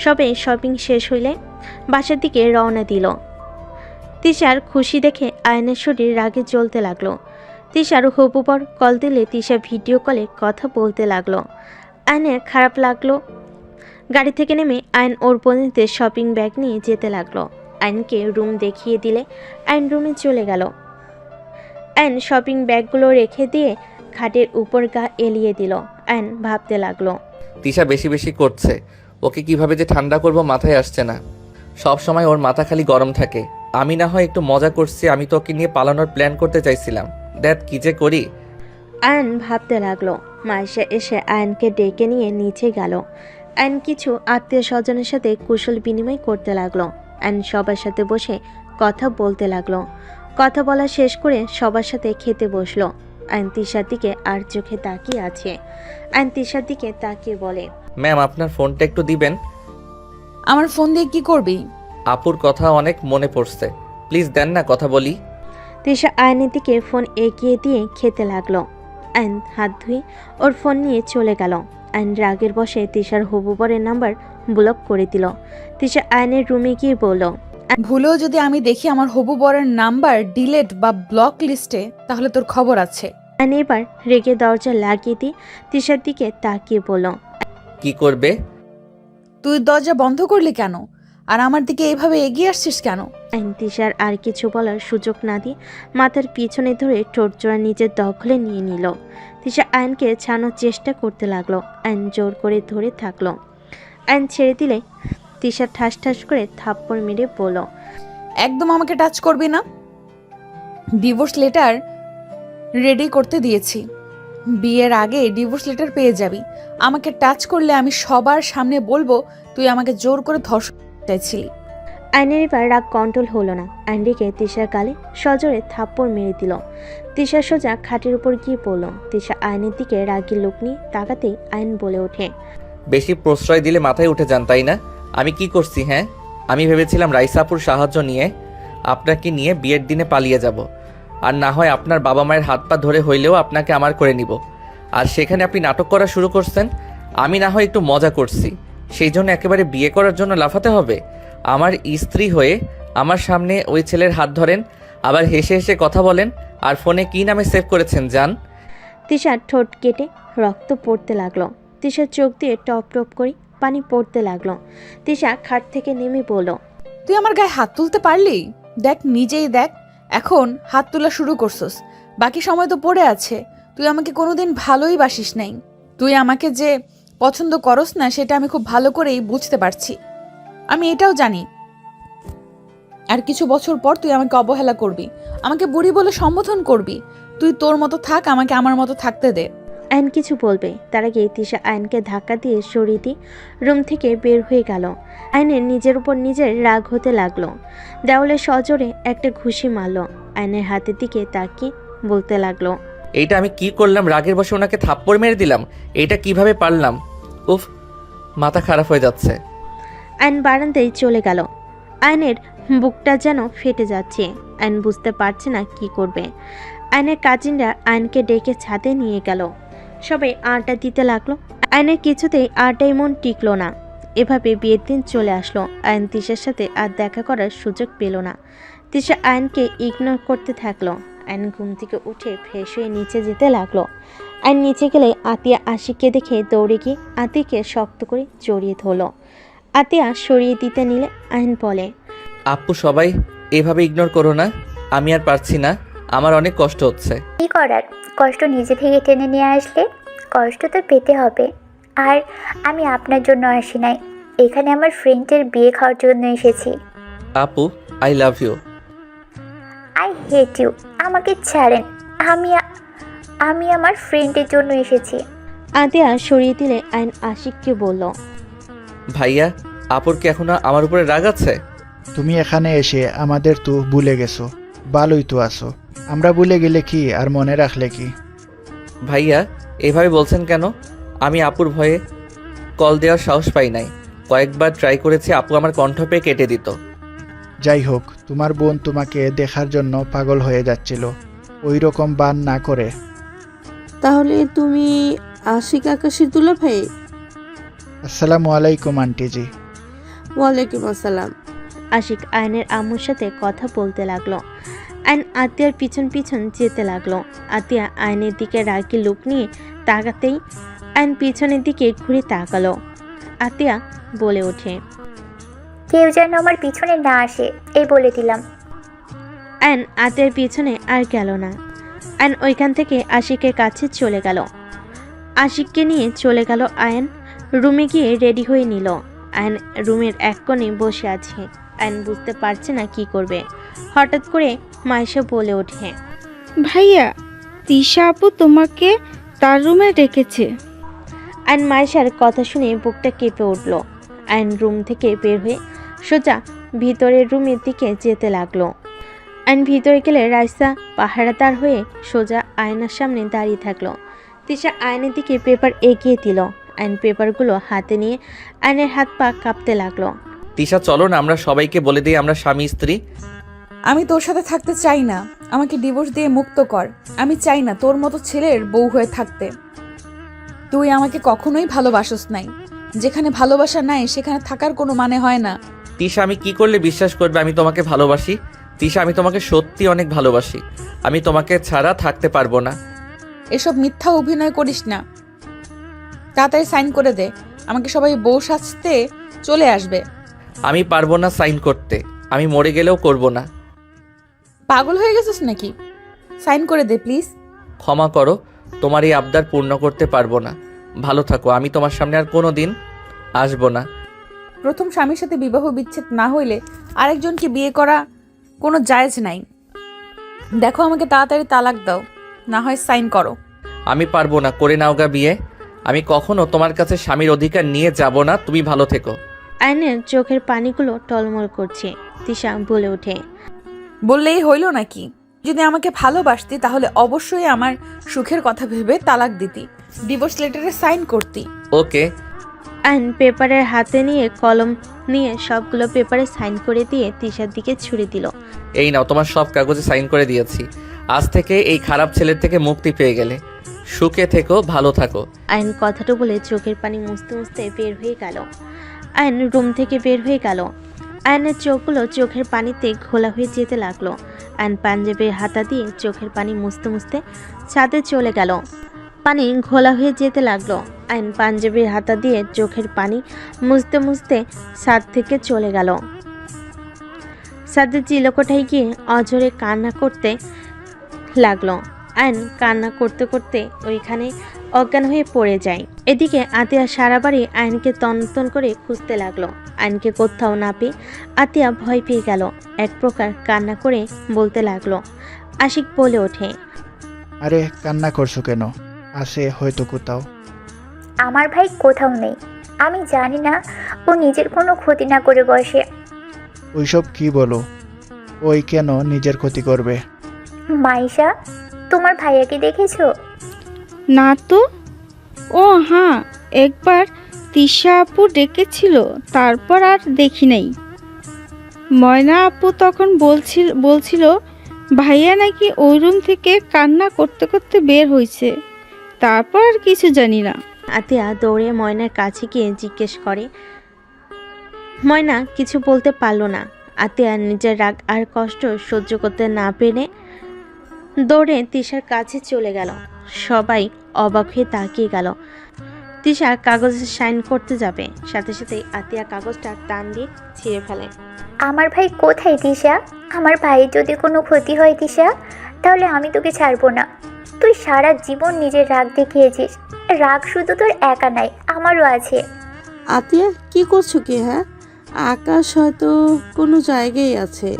সবে শপিং শেষ হইলে বাসার দিকে রওনা দিল। তিশার খুশি দেখে আয়নের শরীর রাগে জ্বলতে লাগলো। তিশার হবু বর কল দিলে তিশা ভিডিও কলে কথা বলতে লাগলো। আয়নের খারাপ লাগলো। গাড়ি থেকে নেমে আয়ন ওর বোনদের শপিং ব্যাগ নিয়ে যেতে লাগলো। আয়নকে রুম দেখিয়ে দিলে আয়ন রুমে চলে গেল। আয়ন শপিং ব্যাগগুলো রেখে দিয়ে খাটের উপর গা এলিয়ে দিল। আয়ন ভাবতে লাগলো, তিশা বেশি বেশি করছে, ওকে কিভাবে যে ঠান্ডা করব মাথায় আসছে না। সব সময় ওর মাথা খালি গরম থাকে। আমি না হয় একটু মজা করছি, আমি তো ওকে নিয়ে পালানোর প্ল্যান করতে চাইছিলাম। দেখ কি যে করি। আয়ন ভাবতে লাগলো। মাইশা এসে আয়নকে ডেকে নিয়ে নিচে গেল। আয়ন কিছু আত্মীয় স্বজনের সাথে কুশল বিনিময় করতে লাগলো। আয়ন সবার সাথে বসে কথা বলতে লাগলো। কথা বলা শেষ করে সবার সাথে খেতে বসলো। আয়ন তিশার দিকে আর চোখে তাকিয়ে আছে। আয়ন তিশার দিকে তাকিয়ে বলে, ম্যাম, আপনার ফোনটা একটু দিবেন? আমার ফোন দিয়ে কি করবি? আপুর কথা অনেক মনে পড়ছে, প্লিজ দেন না, কথা বলি। তিশা আয়নের দিকে ফোন এগিয়ে দিয়ে খেতে লাগলো। আয়ন হাত ধুয়ে ওর ফোন নিয়ে চলে গেল। আয়ন রাগের বসে তিশার হবু বরের নাম্বার ব্লক করে দিল। তিশা আয়নের রুমে গিয়ে বলল, ভুলেও যদি আমি দেখি আমার হবু বরের নাম্বার ডিলেট বা ব্লক লিস্টে, তাহলে তোর খবর আছে। আয়ন এবার রেগে দরজা লাগিয়ে দিয়ে তিশার দিকে তাকিয়ে বলল, কি করবে? তুই দরজা বন্ধ করলি কেন? আর আমার দিকে এইভাবে এগিয়ে আসছিস কেন? আয়ন তিশার আর কিছু বলার সুযোগ না দিয়ে মাথার পিছনে ধরে ঠোঁট জোড়া নিজের দখলে নিয়ে নিল। তিশা আয়নকে ছাড়ানোর চেষ্টা করতে লাগলো। আয়ন জোর করে ধরে থাকলো। আয়ন ছেড়ে দিলে তিশা ঠাস ঠাস করে থাপ্পড় মেরে বলল, একদম আমাকে টাচ করবি না। ডিভোর্স লেটার রেডি করতে দিয়েছি, বিয়ের আগে ডিভোর্স লেটার পেয়ে যাবি। আমাকে টাচ করলে আমি সবার সামনে বলবো তুই আমাকে জোর করে ধর্ষণ চাইছিলি। আয়নের এবার রাগ কন্ট্রোল হলো না। আইন রেখে তিশার গালে সজোরে থাপ্পড় মেরে দিল। তিশা সোজা খাটের উপর গিয়ে পড়ল। তিশা আয়নের দিকে রাগী লোক নিয়ে তাকাতেই আইন বলে ওঠে, বেশি প্রশ্রয় দিলে মাথায় উঠে যান তাই না? আমি কি করছি? হ্যাঁ, আমি ভেবেছিলাম রাইসাপুর সাহায্য নিয়ে আপনাকে নিয়ে বিয়ের দিনে পালিয়ে যাব, আর না হয় আপনার বাবা মায়ের হাত পা ধরে হইলেও আপনাকে আমার করে নিব। আর সেখানে আপনি নাটক করা শুরু করছেন। আমি না হয় একটু মজা করছি, সেই জন্য একেবারে বিয়ে করার জন্য লাফাতে হবে? আমার স্ত্রী হয়ে আমার সামনে ওই ছেলের হাত ধরেন, আবার হেসে হেসে কথা বলেন, আর ফোনে কি নামে সেভ করেছেন জান? তিশার ঠোঁট কেটে রক্ত পড়তে লাগলো। তিশার চোখ দিয়ে টপ টপ করে পানি পড়তে লাগলো। তিশা খাট থেকে নেমে বলল, তুই আমার গায়ে হাত তুলতে পারলি? দেখ, নিজেই দেখ, এখন হাত তোলা শুরু করছস। বাকি সময় তো পড়ে আছে। তুই আমাকে কোনোদিন ভালোই বাসিস নাই। তুই আমাকে যে পছন্দ করস না সেটা আমি খুব ভালো করেই বুঝতে পারছি। আমি এটাও জানি আর কিছু বছর পর তুই আমাকে অবহেলা করবি, আমাকে বুড়ি বলে সম্বোধন করবি। তুই তোর মতো থাক, আমাকে আমার মতো থাকতে দে। আইন কিছু বলবে তার আগে তিশা আইনকে ধাক্কা দিয়ে সরিয়ে দিয়ে রুম থেকে বের হয়ে গেল। আইনের নিজের উপর নিজের রাগ হতে লাগলো। দেওয়ালে সজোরে একটা ঘুষি মারল। আইনের হাতের দিকে তাকিয়ে বলতে লাগলো, এইটা আমি কি করলাম? রাগের বসে ওনাকে থাপ্পড় মেরে দিলাম। এইটা কিভাবে পারলাম? উফ, মাথা খারাপ হয়ে যাচ্ছে। আইন বারান্দায় চলে গেল। আইনের বুকটা যেন ফেটে যাচ্ছে। আইন বুঝতে পারছে না কি করবে। আইনের কাজিনরা আইনকে ডেকে ছাদে নিয়ে গেল। সবাই আড্ডা দিতে লাগলো। আইনের কিছুতেই আড্ডায় মন টিকলো না। এভাবে বিয়ের দিন চলে আসলো। আইন তিশার সাথে আর দেখা করার সুযোগ পেল না। তিশা আইনকে ইগনোর করতে থাকলো। আইন ঘুম থেকে উঠে ফ্রেশ হয়ে নিচে যেতে লাগলো। আইন নিচে গেলে আতিয়া আশিককে দেখে দৌড়ে গিয়ে আতিকে শক্ত করে জড়িয়ে ধরল। আতিয়া সরিয়ে দিতে নিলে আইন বলে, আপু, সবাই এভাবে ইগনোর করো না, আমি আর পারছি না, আমার অনেক কষ্ট হচ্ছে। কি করার, কষ্ট নিজে থেকে টেনে নিয়ে আসলে কষ্ট তো পেতে হবে। আর আমি আপনার জন্য আসি নাই, এখানে আমার ফ্রেন্ডের বিয়ে খাওয়ার জন্য এসেছি। আপু, I love you. I hate you. আমাকে ছাড়েন, আমি আমার ফ্রেন্ডের জন্য এসেছি। আতিয়া সরিয়ে দিলে আইন আশিককে বলল, ভাইয়া, আপুর কি এখনো আমার উপরে রাগ আছে? তুমি এখানে এসে আমাদের তো ভুলে গেছো। ভালোই তো আছো। আমরা ভুলে গেলে কি আর মনে রাখলে কি? ভাইয়া, এভাবে বলছেন কেন? আমি আপুর ভয়ে কল দেওয়ার সাহস পাই নাই। কয়েকবার ট্রাই করেছি, আপু আমার কণ্ঠ পেয়ে কেটে দিত। যাই হোক, তোমার বোন তোমাকে দেখার জন্য পাগল হয়ে যাচ্ছিল। ওই রকম বান না করে। তাহলে তুমি আশিক আকাশের দুলা ভাই? আসসালামু আলাইকুম আন্টিজি। ওয়ালাইকুম আসসালাম। আশিক আয়নের আম্মুর সাথে কথা বলতে লাগলো। আইন আতিয়ার পিছন পিছন যেতে লাগলো। আতিয়া আয়নের দিকে রাগি লুক নিয়ে তাকাতেই আইন পিছনের দিকে ঘুরে তাকালো। আতিয়া বলে ওঠে, কেউ যেন আমার পিছনে না আসে, এই বলে দিলাম। আইন আতিয়ার পিছনে আর গেল না। আইন ওইখান থেকে আশিকের কাছে চলে গেল। আশিককে নিয়ে চলে গেল আয়ন। রুমে গিয়ে রেডি হয়ে নিল। আয়ন রুমের এক কোণে বসে আছে। আয়ন বুঝতে পারছে না কি করবে। হঠাৎ করে মাইশা বলে ওঠে, ভাইয়া, তিশা আপু তোমাকে তার রুমে ডেকেছে। আয়ন মাইশার কথা শুনে বুকটা কেঁপে উঠল। আয়ন রুম থেকে বের হয়ে সোজা ভিতরের রুমের দিকে যেতে লাগলো। আয়ন ভিতরে গেলে রাইসা পাহারাদার হয়ে সোজা আয়নার সামনে দাঁড়িয়ে থাকলো। তিশা আয়নের দিকে পেপার এগিয়ে দিল। আয়ন পেপারগুলো হাতে নিয়ে আয়নের হাত পা কাঁপতে লাগলো। তিশা, চলো না আমরা সবাইকে বলে দিই আমরা স্বামী স্ত্রী। আমি তোর সাথে থাকতে চাই না, আমাকে ডিভোর্স দিয়ে মুক্ত কর। আমি চাই না তোর মতো ছেলের বউ হয়ে থাকতে। তুই আমাকে কখনোই ভালোবাসস নাই। যেখানে ভালোবাসা নাই সেখানে থাকার কোনো মানে হয় না। তিশা, আমি কি করলে বিশ্বাস করবে আমি তোমাকে ভালোবাসি? তিশা, আমি তোমাকে সত্যি অনেক ভালোবাসি। আমি তোমাকে ছাড়া থাকতে পারবো না। এসব মিথ্যা অভিনয় করিস না। তাড়াতাড়ি সাইন করে দে, আমাকে সবাই বউ সাজতে চলে আসবে। আমি পারবো না সাইন করতে, আমি মরে গেলেও করব না। পাগল হয়ে গেছিস নাকি? সাইন করে দে প্লিজ। ক্ষমা করো, তোমার এই আবদার পূর্ণ করতে পারবো না। ভালো থাকো, আমি তোমার সামনে আর কোনো দিন আসবো না। প্রথম স্বামীর সাথে বিবাহ বিচ্ছেদ না হইলে আরেকজনকে বিয়ে করা কোনো জায়েজ নাই। দেখো, আমাকে তাড়াতাড়ি তালাক দাও, না হয় সাইন করো। আমি পারবো না, করে নাওগা বিয়ে। আমি কখনো তোমার কাছে স্বামীর অধিকার নিয়ে যাব না। তুমি ভালো থেকো। আয়নের চোখের পানিগুলো টলমল করছে। তিশা বলে ওঠে, বললেই হইল নাকি? যদি আমাকে ভালোবাসতি তাহলে অবশ্যই আমার সুখের কথা ভেবে তালাক দিতি, ডিভোর্স লেটারে সাইন করতি। ওকে। আয়ন পেপারের হাতে নিয়ে কলম নিয়ে সবগুলো পেপারে সাইন করে দিয়ে তিশার দিকে ছুড়ে দিল। এই নাও, তোমার সব কাগজে সাইন করে দিয়েছি। আজ থেকে এই খারাপ ছেলের থেকে মুক্তি পেয়ে গেলে। সুখে থেকো, ভালো থাকো। আয়ন কথাটা বলে চোখের পানি মুছতে মুছতে বের হয়ে গেল। আয়ন রুম থেকে বের হয়ে গেল। আয়নের চোখগুলো চোখের পানিতে ঘোলা হয়ে যেতে লাগলো। আয়ন পাঞ্জাবির হাতা দিয়ে চোখের পানি মুছতে মুছতে ছাদে চলে গেল। পানি ঘোলা হয়ে যেতে লাগলো। আয়ন পাঞ্জাবির হাতা দিয়ে চোখের পানি মুছতে মুছতে ছাদ থেকে চলে গেল। ছাদের চিলকোঠায় গিয়ে অঝরে কান্না করতে লাগলো। আয়ন কান্না করতে করতে ওইখানে অজ্ঞান হয়ে পড়ে যায়। এদিকে আতিয়া সারা বাড়ি আয়নকে তন্ন করে খুঁজতে লাগলো। আয়নকে কোথাও না পেয়ে আতিয়া ভয় পেয়ে গেল। এক প্রকার কান্না করে বলতে লাগলো। আশিক বলে ওঠে, আরে কান্না করছো কেন? আছে হয়তো কোথাও। আমার ভাই কোথাও নেই। আমি জানি না ও নিজের কোনো ক্ষতি না করে বসে। ওইসব কি বলো? ওই কেন নিজের ক্ষতি করবে? মাইশা, তোমার ভাইয়াকে দেখেছো? না তো। ও হ্যাঁ, একবার তিশা আপু ডেকেছিল, তারপর আর দেখি নাই। ময়না আপু তখন বলছিল ভাইয়া নাকি ওই রুম থেকে কান্না করতে করতে বের হয়েছে, তারপর আর কিছু জানি না। আতিয়া দৌড়ে ময়নার কাছে গিয়ে জিজ্ঞেস করে। ময়না কিছু বলতে পারল না। আতিয়া নিজের রাগ আর কষ্ট সহ্য করতে না পেরে দৌড়ে তিশার কাছে চলে গেল। সবাই অবাক হয়ে তাকিয়ে গেল। তিশা কাগজে সাইন করতে যাবে, সাথে সাথে আতিয়া কাগজটা টান দিয়ে ছিঁড়ে ফেলে। আমার ভাই কোথায় তিশা? আমার ভাইয়ের যদি কোনো ক্ষতি হয় তিশা, তাহলে আমি তোকে ছাড়বো না। তুই সারা জীবন নিজের রাগ দেখিয়েছিস। রাগ শুধু তোর একা নাই, আমারও আছে। আতিয়া কি করছো কি? হ্যাঁ, আকাশ হয়তো কোনো জায়গায় আছে।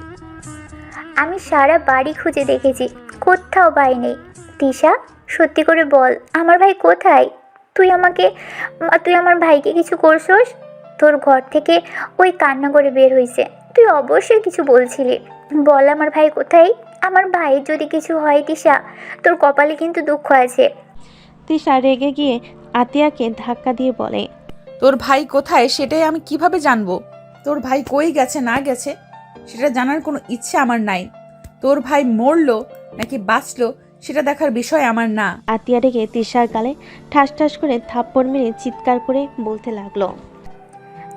আমি সারা বাড়ি খুঁজে দেখেছি, কোথাও ভাই নেই। তিশা, সত্যি করে বল, আমার ভাই কোথায়? তুই আমার ভাইকে কিছু করছস? তোর ঘর থেকে ওই কান্না করে বের হয়েছে, তুই অবশ্যই কিছু বলছিলি। বল আমার ভাই কোথায়? আমার ভাইয়ের যদি কিছু হয় তিশা, তোর কপালে কিন্তু দুঃখ আছে। তিশা রেগে গিয়ে আতিয়াকে ধাক্কা দিয়ে বলে, তোর ভাই কোথায় সেটাই আমি কিভাবে জানবো? তোর ভাই কই গেছে না গেছে সেটা জানার কোনো ইচ্ছে আমার নাই। তোর ভাই মরলো নাকি বাঁচলো সেটা দেখার বিষয় আমার না। আতিয়া রেগে তিশার গালে ঠাস ঠাস করে থাপ্পড় মেরে চিৎকার করে বলতে লাগলো,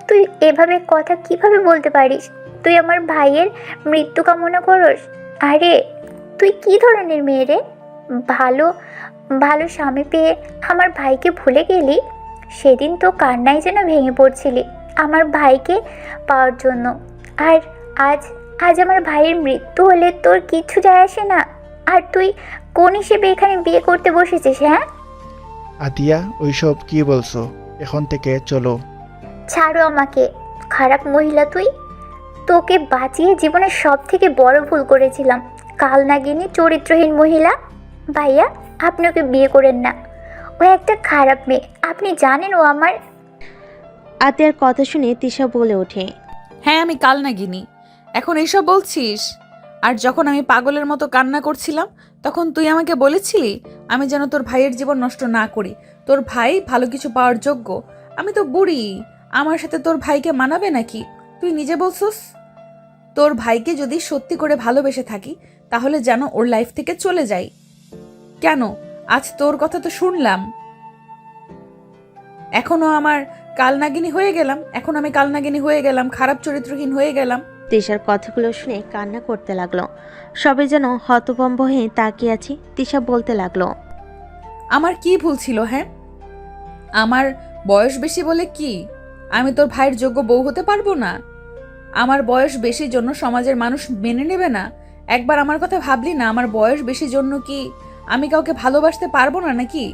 তুই এভাবে কথা কিভাবে বলতে পারিস? তুই আমার ভাইয়ের মৃত্যু কামনা করস? আরে তুই কি ধরনের মেয়ে রে? ভালো ভালো স্বামী পেয়ে আমার ভাইকে ভুলে গেলি? সেদিন তো কান্নায় যেন ভেঙে পড়ছিলি আমার ভাইকে পাওয়ার জন্য। আর আজ আজ আমার ভাইয়ের মৃত্যু হলে তোর কিচ্ছু যায় আসে না। আর তুই কোন হিসেবে এখানে বিয়ে করতে বসেছিস? হ্যাঁ আতিয়া, ওইসব কি বলছো? এখন থেকে চলো। ছাড়ো আমাকে, খারাপ মহিলা তুই। তোকে বাঁচিয়ে জীবনের সব থেকে বড় ভুল করেছিলাম। কালনাগিনী, চরিত্রহীন মহিলা। ভাইয়া, আপনি ওকে বিয়ে করেন না। ও একটা খারাপ মেয়ে, আপনি জানেন ও আমার। আতিয়ার কথা শুনে তিশা বলে ওঠে, হ্যাঁ আমি কালনাগিনী, এখন এইসব বলছিস? আর যখন আমি পাগলের মতো কান্না করছিলাম তখন তুই আমাকে বলেছিলি আমি যেন তোর ভাইয়ের জীবন নষ্ট না করি। তোর ভাই ভালো কিছু পাওয়ার যোগ্য। আমি তো বুড়ি, আমার সাথে তোর ভাইকে মানাবে নাকি? তুই নিজে বলছিস তোর ভাইকে যদি সত্যি করে ভালোবেসে থাকি তাহলে যেন ওর লাইফ থেকে চলে যাই। কেন? আজ তোর কথা তো শুনলাম, এখনো আমার কালনাগিনী হয়ে গেলাম। এখন আমি কালনাগিনী হয়ে গেলাম, খারাপ চরিত্রহীন হয়ে গেলাম। তিশার কথাগুলো শুনে কান্না করতে লাগলো। সবাই যেন হতভম্ব হয়ে তাকিয়ে আছে। তিশা বলতে লাগলো, আমার কি ভুল ছিল? হ্যাঁ, আমার বয়স বেশি বলে কি আমি তোর ভাইয়ের যোগ্য বউ হতে পারবো না? আমার বয়স বেশির জন্য সমাজের মানুষ মেনে নেবে না? একবার আমার কথা ভাবলি না? আমার বয়স বেশির জন্য কি আমি কাউকে ভালোবাসতে পারবো না নাকি?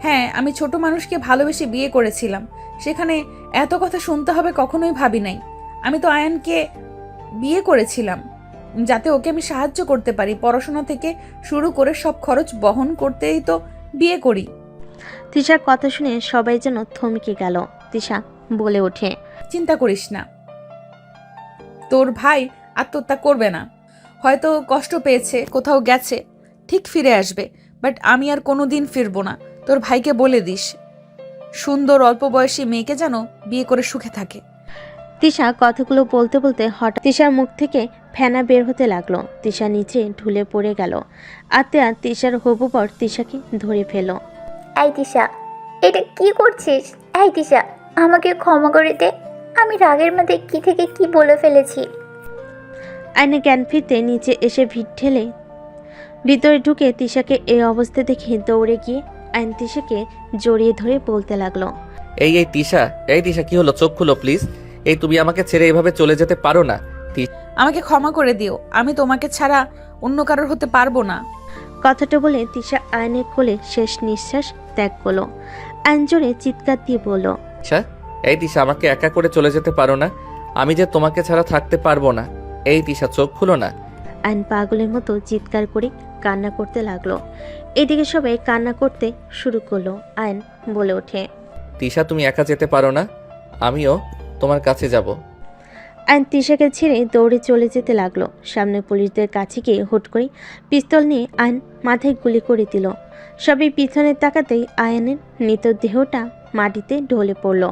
হ্যাঁ, আমি ছোট মানুষকে ভালোবেসে বিয়ে করেছিলাম, সেখানে এত কথা শুনতে হবে কখনোই ভাবি নাই। আমি তো আয়ানকে বিয়ে করেছিলাম যাতে ওকে আমি সাহায্য করতে পারি, পড়াশোনা থেকে শুরু করে সব খরচ বহন করতেই তো বিয়ে করি। তিশার কথা শুনে সবাই যেন থমকে গেল। তিশা বলে ওঠে, চিন্তা করিস না, তোর ভাই আত্মহত্যা করবে না। হয়তো কষ্ট পেয়েছে, কোথাও গেছে, ঠিক ফিরে আসবে। বাট আমি আর কোনোদিন ফিরবো না। তোর ভাইকে বলে দিস সুন্দর অল্প বয়সী মেয়েকে যেন বিয়ে করে সুখে থাকে। তিশা কথাগুলো বলতে বলতে হঠাৎ তিশার মুখ থেকে ফেনা বের হতে লাগলো। তিশা নিচে ঢুলে পড়ে গেল। আত্মীয়া তিশার হবু বর তিশাকে ধরে ফেলো। এই তিশা, এটা কি করছিস? এই তিশা, আমাকে ক্ষমা করে দে। আমি রাগের মধ্যে কি থেকে কি বলে ফেলেছি। আইনে জ্ঞান ফিরতে নিচে এসে ভিড় ঠেলে ভিতরে ঢুকে তিশাকে এই অবস্থা দেখে দৌড়ে গিয়ে আইন তিশাকে জড়িয়ে ধরে বলতে লাগলো, এই তিশা কি হলো? চোখ খুলো প্লিজ। এই তুমি আমাকে ছেড়ে এভাবে চলে যেতে পারো না। আমাকে ক্ষমা করে দিও, আমি তোমাকে ছাড়া অন্য কারোর হতে পারবো না। কথাটা বলে তিশা আইনের কোলে শেষ নিঃশ্বাস ত্যাগ করলো। আইন জোরে চিৎকার দিয়ে বলল, তিশা আমাকে একা করে চলে যেতে পারো না? আমি যে তোমাকে ছাড়া থাকতে পারবো না। এই তিশা চোখ খুলো না। আইন পাগলের মতো চিৎকার করে কান্না করতে লাগলো। এদিকে সবাই কান্না করতে শুরু করলো। আইন বলে ওঠে, তিশা তুমি একা যেতে পারো না, আমিও তোমার কাছে যাব। আইন তিশাকে ছেড়ে দৌড়ে চলে যেতে লাগলো। সামনে পুলিশদের কাছে গিয়ে হুট করে পিস্তল নিয়ে আইন মাথায় গুলি করে দিল। সবাই পিছনে তাকাতেই আয়নের মৃতদেহটা মাটিতে ঢলে পড়ল।